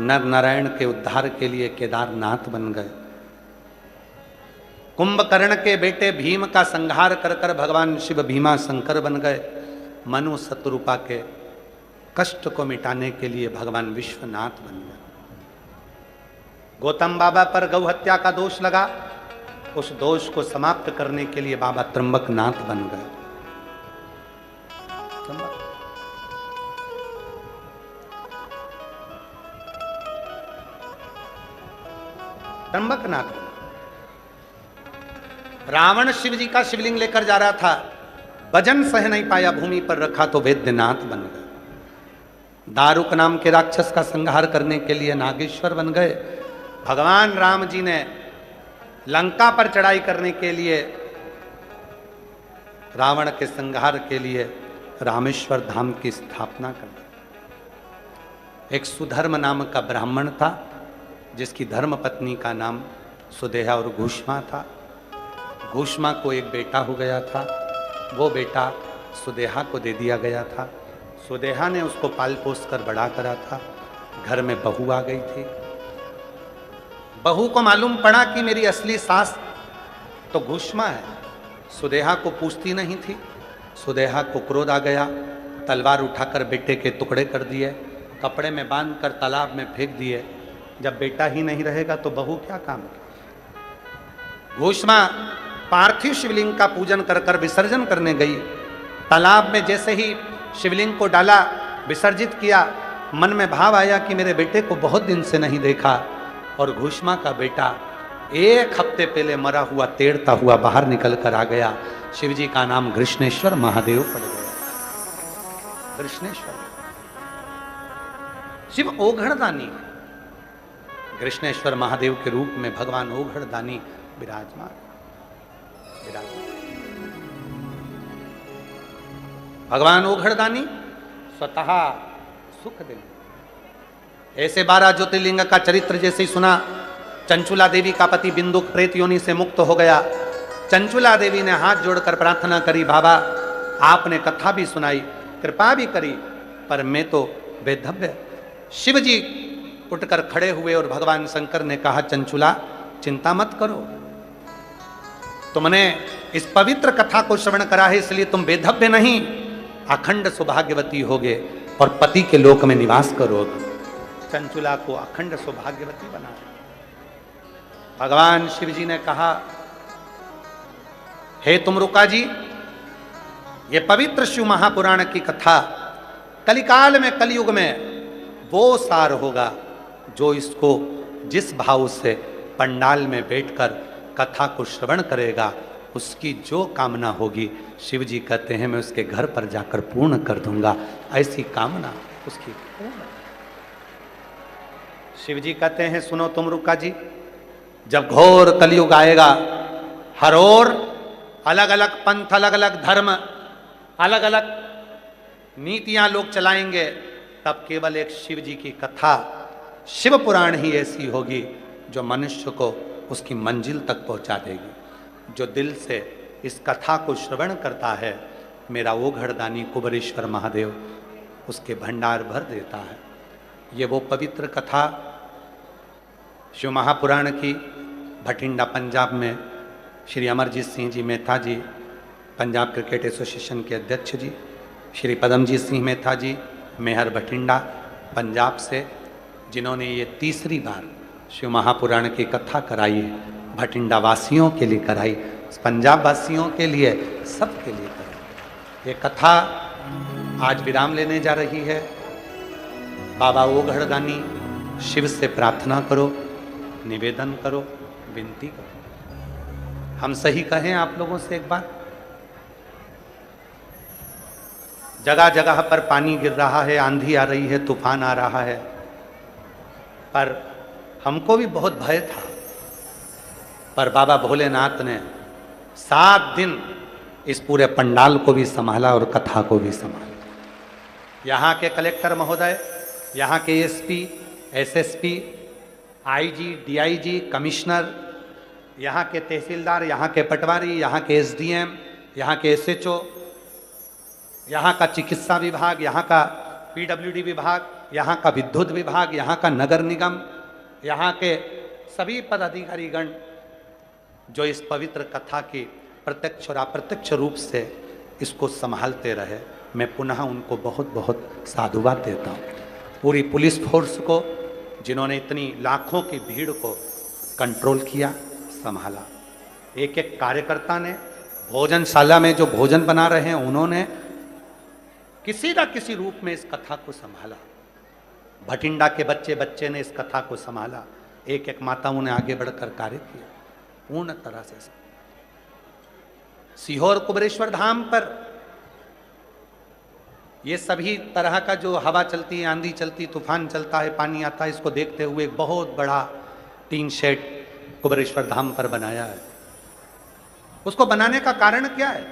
नर नारायण के उद्धार के लिए केदारनाथ बन गए। कुंभकर्ण के बेटे भीम का संहार कर कर भगवान शिव भीमा शंकर बन गए। मनु शत्रुपा के कष्ट को मिटाने के लिए भगवान विश्वनाथ बन गए। गौतम बाबा पर गौ हत्या का दोष लगा, उस दोष को समाप्त करने के लिए बाबा त्र्यंबकनाथ बन गए। त्र्यंबकनाथ। रावण शिव जी का शिवलिंग लेकर जा रहा था, वजन सह नहीं पाया, भूमि पर रखा तो वैद्यनाथ बन गए। दारुक नाम के राक्षस का संहार करने के लिए नागेश्वर बन गए। भगवान राम जी ने लंका पर चढ़ाई करने के लिए, रावण के संहार के लिए रामेश्वर धाम की स्थापना कर दी। एक सुधर्म नाम का ब्राह्मण था जिसकी धर्म पत्नी का नाम सुदेहा और घूष्मा था। घूष्मा को एक बेटा हो गया था, वो बेटा सुदेहा को दे दिया गया था। सुदेहा ने उसको पाल पोस कर बड़ा करा था। घर में बहू आ गई थी। बहू को मालूम पड़ा कि मेरी असली सास तो घूष्मा है। सुदेहा को पूछती नहीं थी। सुदेहा को क्रोध आ गया, तलवार उठाकर बेटे के टुकड़े कर दिए, कपड़े में बांधकर तालाब में फेंक दिए। जब बेटा ही नहीं रहेगा तो बहू क्या काम की। घूष्मा पार्थिव शिवलिंग का पूजन कर कर विसर्जन करने गई। तालाब में जैसे ही शिवलिंग को डाला, विसर्जित किया, मन में भाव आया कि मेरे बेटे को बहुत दिन से नहीं देखा। और घूष्मा का बेटा एक हफ्ते पहले मरा हुआ तेड़ता हुआ बाहर निकल कर आ गया। शिव जी का नाम कृष्णेश्वर महादेव पड़ गया। कृष्णेश्वर शिव ओघड़दानी, कृष्णेश्वर महादेव के रूप में भगवान ओघड़दानी विराजमान। भगवान ओघड़दानी स्वतः सुख देंगे। ऐसे 12 ज्योतिर्लिंग का चरित्र जैसे ही सुना, चंचुला देवी का पति बिंदुक प्रेत योनि से मुक्त हो गया। चंचुला देवी ने हाथ जोड़कर प्रार्थना करी, बाबा आपने कथा भी सुनाई, कृपा भी करी, पर मैं तो बेधव्य। शिव जी उठकर खड़े हुए और भगवान शंकर ने कहा, चंचुला चिंता मत करो, तुमने इस पवित्र कथा को श्रवण करा है इसलिए तुम बेधव्य नहीं, अखंड सौभाग्यवती होगे और पति के लोक में निवास करोगे। चंचुला को अखंड सौभाग्यवती बना। भगवान शिव जी ने कहा, हे तुमरुका जी, ये पवित्र शिव महापुराण की कथा कलिकाल में, कलयुग में वो सार होगा जो इसको जिस भाव से पंडाल में बैठकर कथा को श्रवण करेगा, उसकी जो कामना होगी शिव जी कहते हैं मैं उसके घर पर जाकर पूर्ण कर दूंगा। ऐसी कामना उसकी पूर्ण। शिव जी कहते हैं, सुनो तुमरुका जी, जब घोर कलयुग आएगा, हर ओर अलग अलग पंथ, अलग अलग धर्म, अलग अलग नीतियां लोग चलाएंगे, तब केवल एक शिव जी की कथा, शिव पुराण ही ऐसी होगी जो मनुष्य को उसकी मंजिल तक पहुंचा देगी। जो दिल से इस कथा को श्रवण करता है, मेरा ओघड़दानी कुबेरेश्वर महादेव उसके भंडार भर देता है। ये वो पवित्र कथा शिव महापुराण की भटिंडा पंजाब में श्री अमरजीत सिंह जी मेहता जी, पंजाब क्रिकेट एसोसिएशन के अध्यक्ष जी, श्री पदमजीत सिंह मेहता जी मेहर भटिंडा पंजाब से, जिन्होंने ये तीसरी बार शिव महापुराण की कथा कराई है। भटिंडा वासियों के लिए कराई, पंजाब वासियों के लिए, सबके लिए कराई। ये कथा आज विराम लेने जा रही है। बाबा ओघड़दानी, शिव से प्रार्थना करो, निवेदन करो, विनती करो। हम सही कहें आप लोगों से एक बात, जगह जगह पर पानी गिर रहा है, आंधी आ रही है, तूफान आ रहा है, पर हमको भी बहुत भय था। पर बाबा भोलेनाथ ने 7 दिन इस पूरे पंडाल को भी संभाला और कथा को भी संभाला। यहाँ के कलेक्टर महोदय, यहाँ के SP, SSP, IG, DIG, commissioner, यहाँ के तहसीलदार, यहाँ के पटवारी, यहाँ के एसडीएम, यहाँ के एसएचओ, यहाँ का चिकित्सा विभाग, यहाँ का पीडब्ल्यूडी विभाग, यहाँ का विद्युत विभाग, यहाँ का नगर निगम, यहाँ के सभी पदाधिकारीगण जो इस पवित्र कथा की प्रत्यक्ष और अप्रत्यक्ष रूप से इसको संभालते रहे, मैं पुनः उनको बहुत बहुत साधुवाद देता हूँ। पूरी पुलिस फोर्स को जिन्होंने इतनी लाखों की भीड़ को कंट्रोल किया, संभाला। एक एक कार्यकर्ता ने, भोजनशाला में जो भोजन बना रहे हैं उन्होंने किसी न किसी रूप में इस कथा को संभाला। भटिंडा के बच्चे ने इस कथा को संभाला। एक एक माताओं ने आगे बढ़कर कार्य किया पूर्ण तरह से। सीहोर कुबेरेश्वर धाम पर ये सभी तरह का जो हवा चलती है, आंधी चलती, तूफान चलता है, पानी आता है, इसको देखते हुए एक बहुत बड़ा टीन शेड कुबेरेश्वर धाम पर बनाया है। उसको बनाने का कारण क्या है?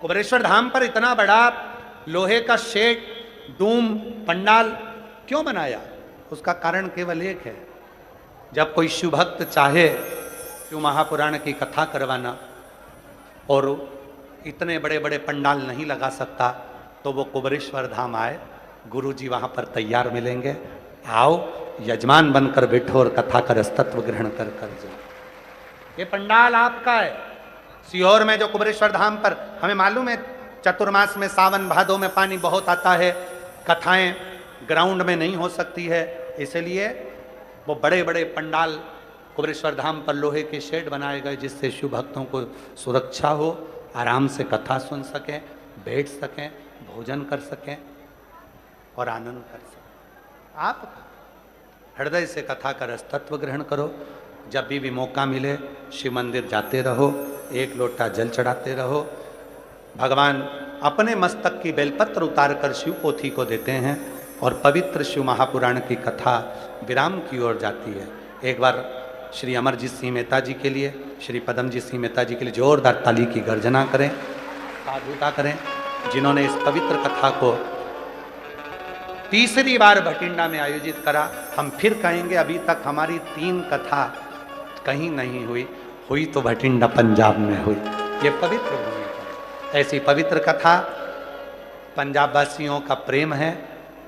कुबेरेश्वर धाम पर इतना बड़ा लोहे का शेड, डूम, पंडाल क्यों बनाया? उसका कारण केवल एक है, जब कोई शिव भक्त चाहे शिव महापुराण की कथा करवाना और इतने बड़े बड़े पंडाल नहीं लगा सकता, तो वो कुबेरेश्वर धाम आए, गुरुजी वहाँ पर तैयार मिलेंगे, आओ यजमान बनकर बैठो और कथा का रसतत्व ग्रहण कर जाओ। ये पंडाल आपका है। सीहोर में जो कुबेरेश्वर धाम पर, हमें मालूम है चतुर्मास में, सावन भादों में पानी बहुत आता है, कथाएं ग्राउंड में नहीं हो सकती है, इसलिए वो बड़े बड़े पंडाल कुबेरेश्वर धाम पर लोहे के शेड बनाए गए, जिससे शिव भक्तों को सुरक्षा हो, आराम से कथा सुन सकें, बैठ सकें, भोजन कर सकें और आनंद कर सकें। आप हृदय से कथा का रस तत्व ग्रहण करो। जब भी मौका मिले शिव मंदिर जाते रहो, एक लोटा जल चढ़ाते रहो। भगवान अपने मस्तक की बेलपत्र उतार कर शिव पोथी को देते हैं और पवित्र शिव महापुराण की कथा विराम की ओर जाती है। एक बार श्री अमरजीत सिंह मेहता जी के लिए, श्री पदमजीत सिंह मेहता जी के लिए जोरदार ताली की गर्जना करें, साधुता करें, जिन्होंने इस पवित्र कथा को तीसरी बार भटिंडा में आयोजित करा। हम फिर कहेंगे, अभी तक हमारी 3 कथा कहीं नहीं हुई तो भटिंडा पंजाब में हुई। ये पवित्र भूमि है। ऐसी पवित्र कथा पंजाब वासियों का प्रेम है,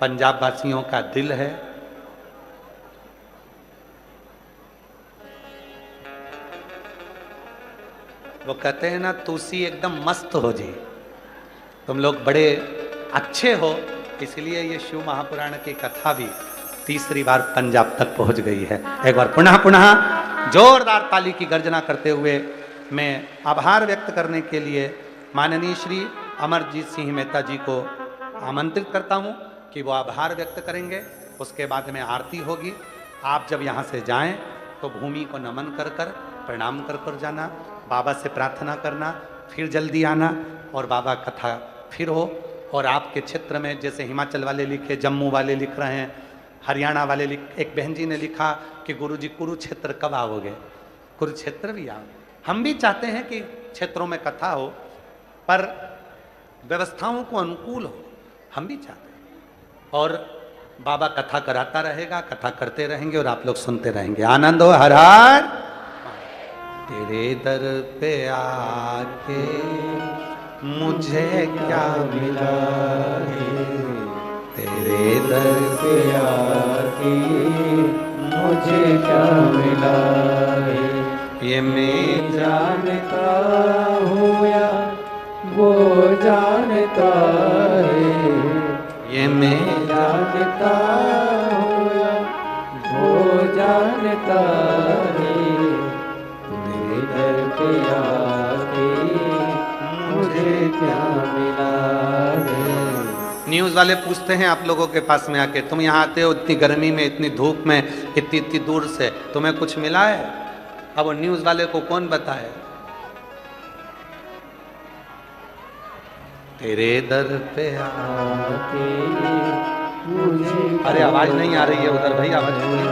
पंजाब वासियों का दिल है। वो कहते हैं ना, तुसी एकदम मस्त हो जी, तुम लोग बड़े अच्छे हो, इसलिए ये शिव महापुराण की कथा भी तीसरी बार पंजाब तक पहुंच गई है। एक बार पुनः जोरदार ताली की गर्जना करते हुए मैं आभार व्यक्त करने के लिए माननीय श्री अमरजीत सिंह मेहता जी को आमंत्रित करता हूं कि वो आभार व्यक्त करेंगे। उसके बाद में आरती होगी। आप जब यहाँ से जाएं तो भूमि को नमन कर कर प्रणाम कर कर जाना, बाबा से प्रार्थना करना, फिर जल्दी आना और बाबा कथा फिर हो। और आपके क्षेत्र में जैसे हिमाचल वाले लिखे, जम्मू वाले लिख रहे हैं, हरियाणा वाले एक बहन जी ने लिखा कि गुरुजी कुरुक्षेत्र कब आओगे? कुरुक्षेत्र भी आओ। हम भी चाहते हैं कि क्षेत्रों में कथा हो, पर व्यवस्थाओं को अनुकूल हो, हम भी चाहते हैं। और बाबा कथा कराता रहेगा, कथा करते रहेंगे और आप लोग सुनते रहेंगे। आनंद हो। हर हर तेरे दर पे आके मुझे क्या मिला है, तेरे दर पे आके मुझे क्या मिला है। ये मैं जानता हूँ या वो जानता है, ये मैं जानता हूँ या वो जानता है, तेरे दर पे आके मुझे क्या मिला है। न्यूज़ वाले पूछते हैं आप लोगों के पास में आके, तुम यहाँ आते हो इतनी गर्मी में, इतनी धूप में, इतनी दूर से, तुम्हें कुछ मिला है? अब वो न्यूज़ वाले को कौन बताए? तेरे दर पे आके मुझे अरे आवाज नहीं आ रही है उधर भाई, आवाज खोलिए।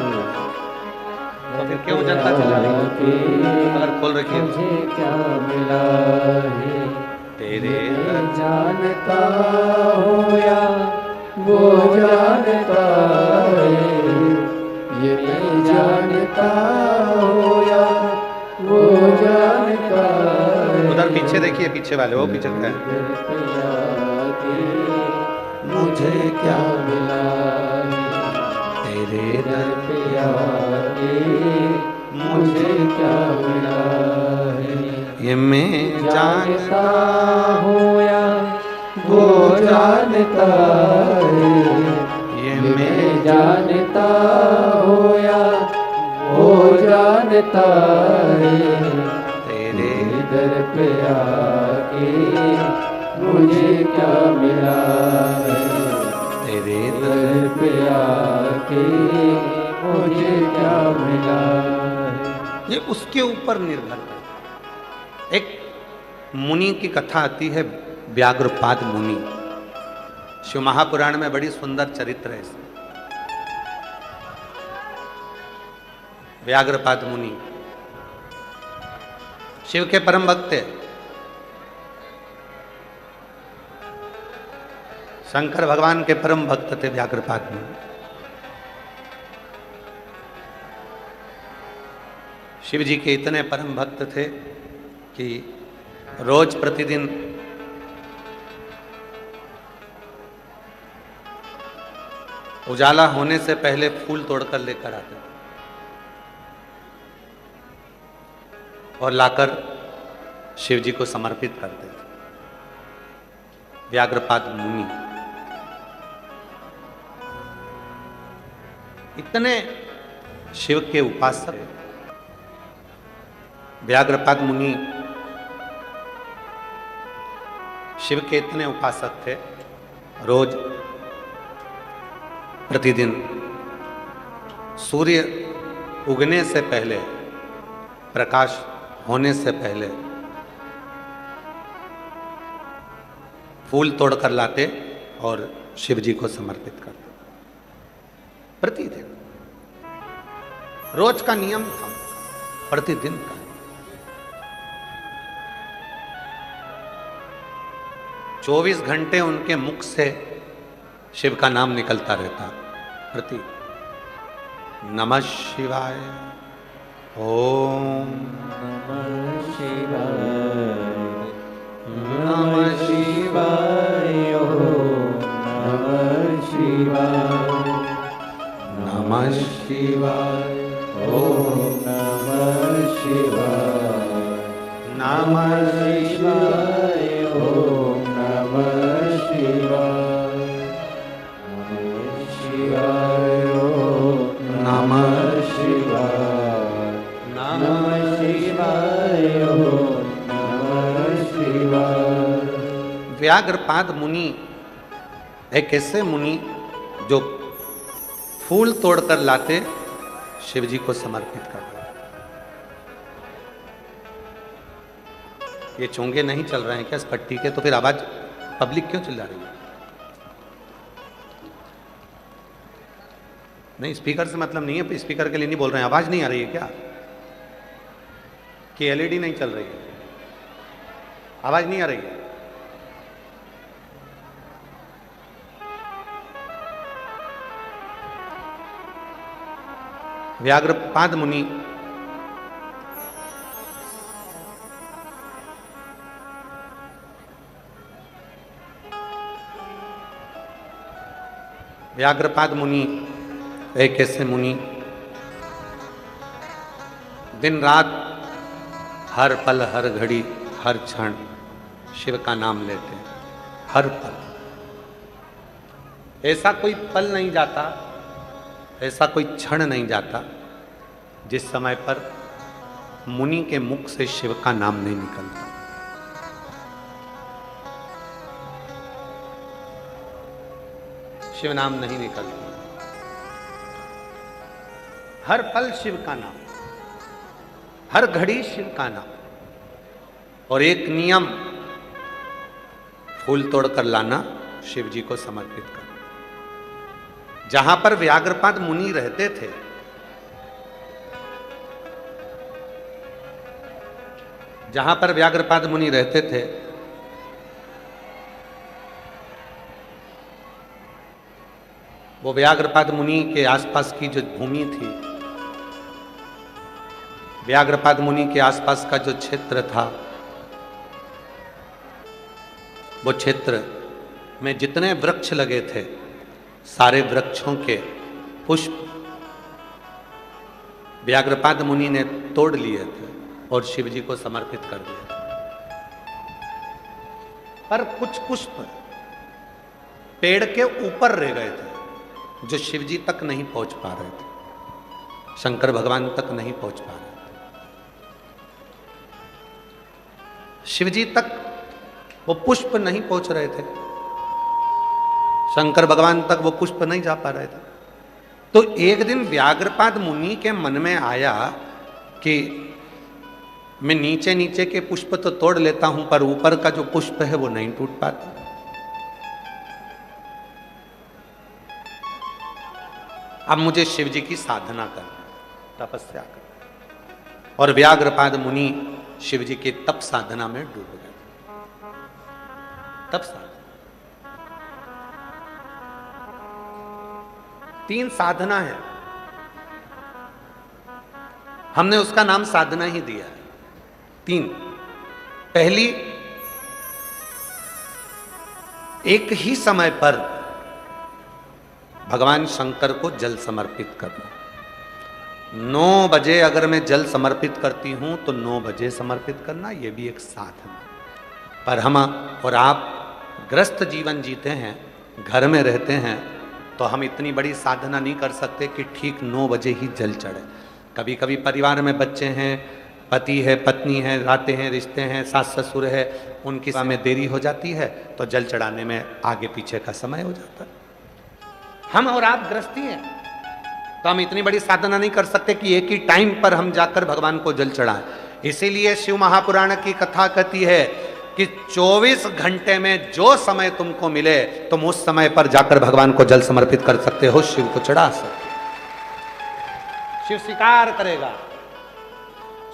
तो फिर क्यों जनता चला रही है? अगर खोल रखी है मुझे क्या मिला है, तेरे मैं जानता हो या वो जानता है, ये मैं जानता हो या वो जानता है। उधर पीछे देखिए, पीछे वाले वो पीछे क्या है? मुझे क्या मिला है, तेरे दर पे आके मुझे क्या मिला है, ये मैं जानता हो या वो जानता है, ये मैं जानता हो या वो जानता है, तेरे दर पे आके मुझे क्या मिला है, तेरे दर पे आके मुझे क्या मिला है। ये उसके ऊपर निर्भर करता है। एक मुनि की कथा आती है, व्याघ्रपाद मुनि। शिव महापुराण में बड़ी सुंदर चरित्र है इसमें। व्याघ्रपाद मुनि शिव के परम भक्त है। शंकर भगवान के परम भक्त थे व्याघ्रपाद मुनि। शिव जी के इतने परम भक्त थे कि रोज प्रतिदिन उजाला होने से पहले फूल तोड़कर लेकर आते थे और लाकर शिव जी को समर्पित करते थे। व्याघ्रपाद मुनि इतने शिव के उपासक। व्याघ्रपाद मुनि शिव के इतने उपासक थे, रोज प्रतिदिन सूर्य उगने से पहले, प्रकाश होने से पहले फूल तोड़कर लाते और शिव जी को समर्पित करते। प्रतिदिन रोज का नियम था, प्रतिदिन का। 24 घंटे उनके मुख से शिव का नाम निकलता रहता प्रति। नमः शिवाय, ओम नमः शिवाय, नमः शिवाय, ओम नमः शिवाय, नमः शिवाय, ओम नमः शिवाय, नमः शिवाय, ओम नमः शिवाय, नमः शिवाय, ओम नमः शिवाय, नमः शिवाय, ओम नमः शिवाय। व्याघ्रपाद मुनि एक ऐसे मुनि जो फूल तोड़कर लाते, शिव जी को समर्पित करते। ये चोंगे नहीं चल रहे हैं क्या इस पट्टी के? तो फिर आवाज पब्लिक क्यों चिल्ला रही है? नहीं, स्पीकर से मतलब नहीं है, स्पीकर के लिए नहीं बोल रहे हैं। आवाज नहीं आ रही है क्या? कि एलईडी नहीं चल रही है? आवाज नहीं आ रही है? व्याघ्रपाद मुनि व्याघ्रपाद मुनि एक ऐसे मुनि दिन रात हर पल, हर घड़ी, हर क्षण शिव का नाम लेते हैं। हर पल, ऐसा कोई पल नहीं जाता, ऐसा कोई क्षण नहीं जाता जिस समय पर मुनि के मुख से शिव का नाम नहीं निकलता। शिव नाम नहीं निकलता। हर पल शिव का नाम, हर घड़ी शिव का नाम। और एक नियम, फूल तोड़कर लाना, शिव जी को समर्पित करना। जहां पर व्याघ्रपाद मुनि रहते थे, जहां पर व्याघ्रपाद मुनि रहते थे, वो व्याघ्रपाद मुनि के आसपास की जो भूमि थी, व्याघ्रपाद मुनि के आसपास का जो क्षेत्र था, वो क्षेत्र में जितने वृक्ष लगे थे, सारे वृक्षों के पुष्प व्याघ्रपाद मुनि ने तोड़ लिए थे और शिव जी को समर्पित कर दिया। पर कुछ पुष्प पेड़ के ऊपर रह गए थे, जो शिव जी तक नहीं पहुंच पा रहे थे, शंकर भगवान तक नहीं पहुंच पा रहे थे। शिव जी तक वो पुष्प नहीं पहुंच रहे थे, शंकर भगवान तक वो पुष्प नहीं जा पा रहे थे। तो एक दिन व्याघ्रपाद मुनि के मन में आया कि मैं नीचे नीचे के पुष्प तो तोड़ लेता हूं, पर ऊपर का जो पुष्प है वो नहीं टूट पाता। अब मुझे शिव जी की साधना करनी, तपस्या करनी। और व्याघ्रपाद मुनि शिव जी के तप साधना में डूब गए। तप साधना, 3 साधना है, हमने उसका नाम साधना ही दिया है। 3। पहली, एक ही समय पर भगवान शंकर को जल समर्पित करना। 9 बजे अगर मैं जल समर्पित करती हूं तो 9 बजे समर्पित करना, यह भी एक साधना। पर हम और आप ग्रस्त जीवन जीते हैं, घर में रहते हैं, तो हम इतनी बड़ी साधना नहीं कर सकते कि ठीक 9 बजे ही जल चढ़े। कभी कभी परिवार में बच्चे हैं, पति है, पत्नी है, रातें हैं, रिश्ते हैं, सास ससुर है, उनकी समय देरी हो जाती है तो जल चढ़ाने में आगे पीछे का समय हो जाता है। हम और आप गृहस्थी हैं, तो हम इतनी बड़ी साधना नहीं कर सकते कि एक ही टाइम पर हम जाकर भगवान को जल चढ़ाएं। इसीलिए शिव महापुराण की कथा कहती है कि 24 घंटे में जो समय तुमको मिले तुम उस समय पर जाकर भगवान को जल समर्पित कर सकते हो, शिव को चढ़ा सकते। शिव स्वीकार करेगा।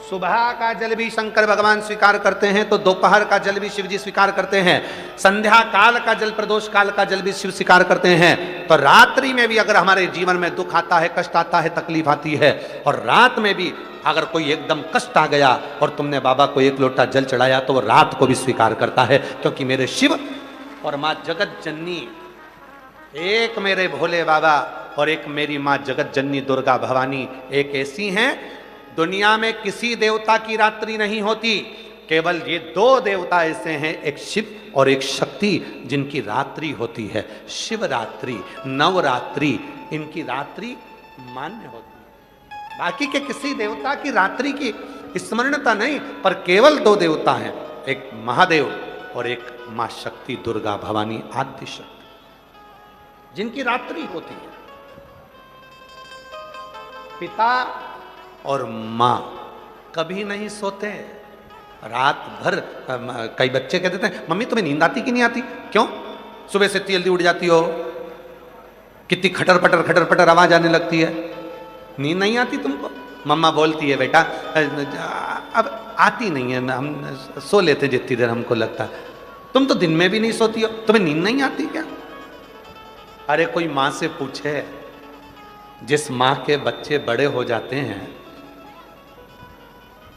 सुबह का जल भी शंकर भगवान स्वीकार करते हैं, तो दोपहर का जल भी शिव जी स्वीकार करते हैं। संध्या काल का जल, प्रदोष काल का जल भी शिव स्वीकार करते हैं। तो रात्रि में भी अगर हमारे जीवन में दुख आता है, कष्ट आता है, तकलीफ आती है, और रात में भी अगर कोई एकदम कष्ट आ गया और तुमने बाबा को 1 लोटा जल चढ़ाया, तो वो रात को भी स्वीकार करता है, क्योंकि मेरे शिव और माँ जगत जननी, एक मेरे भोले बाबा और एक मेरी माँ जगत जननी दुर्गा भवानी, एक ऐसी हैं, दुनिया में किसी देवता की रात्रि नहीं होती, केवल ये 2 देवता ऐसे हैं, एक शिव और एक शक्ति, जिनकी रात्रि होती है शिवरात्रि, नवरात्रि, इनकी रात्रि मान्य होती है। बाकी के किसी देवता की रात्रि की स्मरणता नहीं, पर केवल 2 देवता हैं, एक महादेव और एक मां शक्ति दुर्गा भवानी आद्य शक्ति, जिनकी रात्रि होती है। पिता और मां कभी नहीं सोते, रात भर। कई बच्चे कहते थे, मम्मी तुम्हें नींद आती कि नहीं आती? क्यों? सुबह से जल्दी उठ जाती हो, कितनी खटर पटर आवाज आने लगती है, नींद नहीं आती तुमको? मम्मा बोलती है, बेटा अब आती नहीं है, हम सो लेते जितनी देर हमको लगता है। तुम तो दिन में भी नहीं सोती हो, तुम्हें नींद नहीं आती क्या? अरे कोई माँ से पूछे, जिस माँ के बच्चे बड़े हो जाते हैं,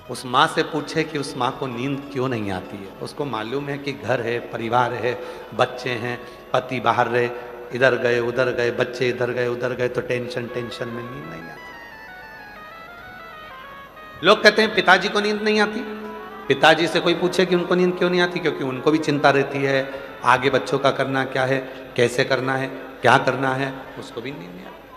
उस माँ से पूछे कि उस माँ को नींद क्यों नहीं आती है। उसको मालूम है कि घर है, परिवार है, बच्चे हैं, पति बाहर रहे, इधर गए उधर गए, बच्चे इधर गए उधर गए, तो टेंशन में नींद नहीं आती। लोग कहते हैं पिताजी को नींद नहीं आती। पिताजी से कोई पूछे कि उनको नींद क्यों नहीं आती, क्योंकि उनको भी चिंता रहती है, आगे बच्चों का करना क्या है, कैसे करना है, क्या करना है, उसको भी नींद नहीं आती।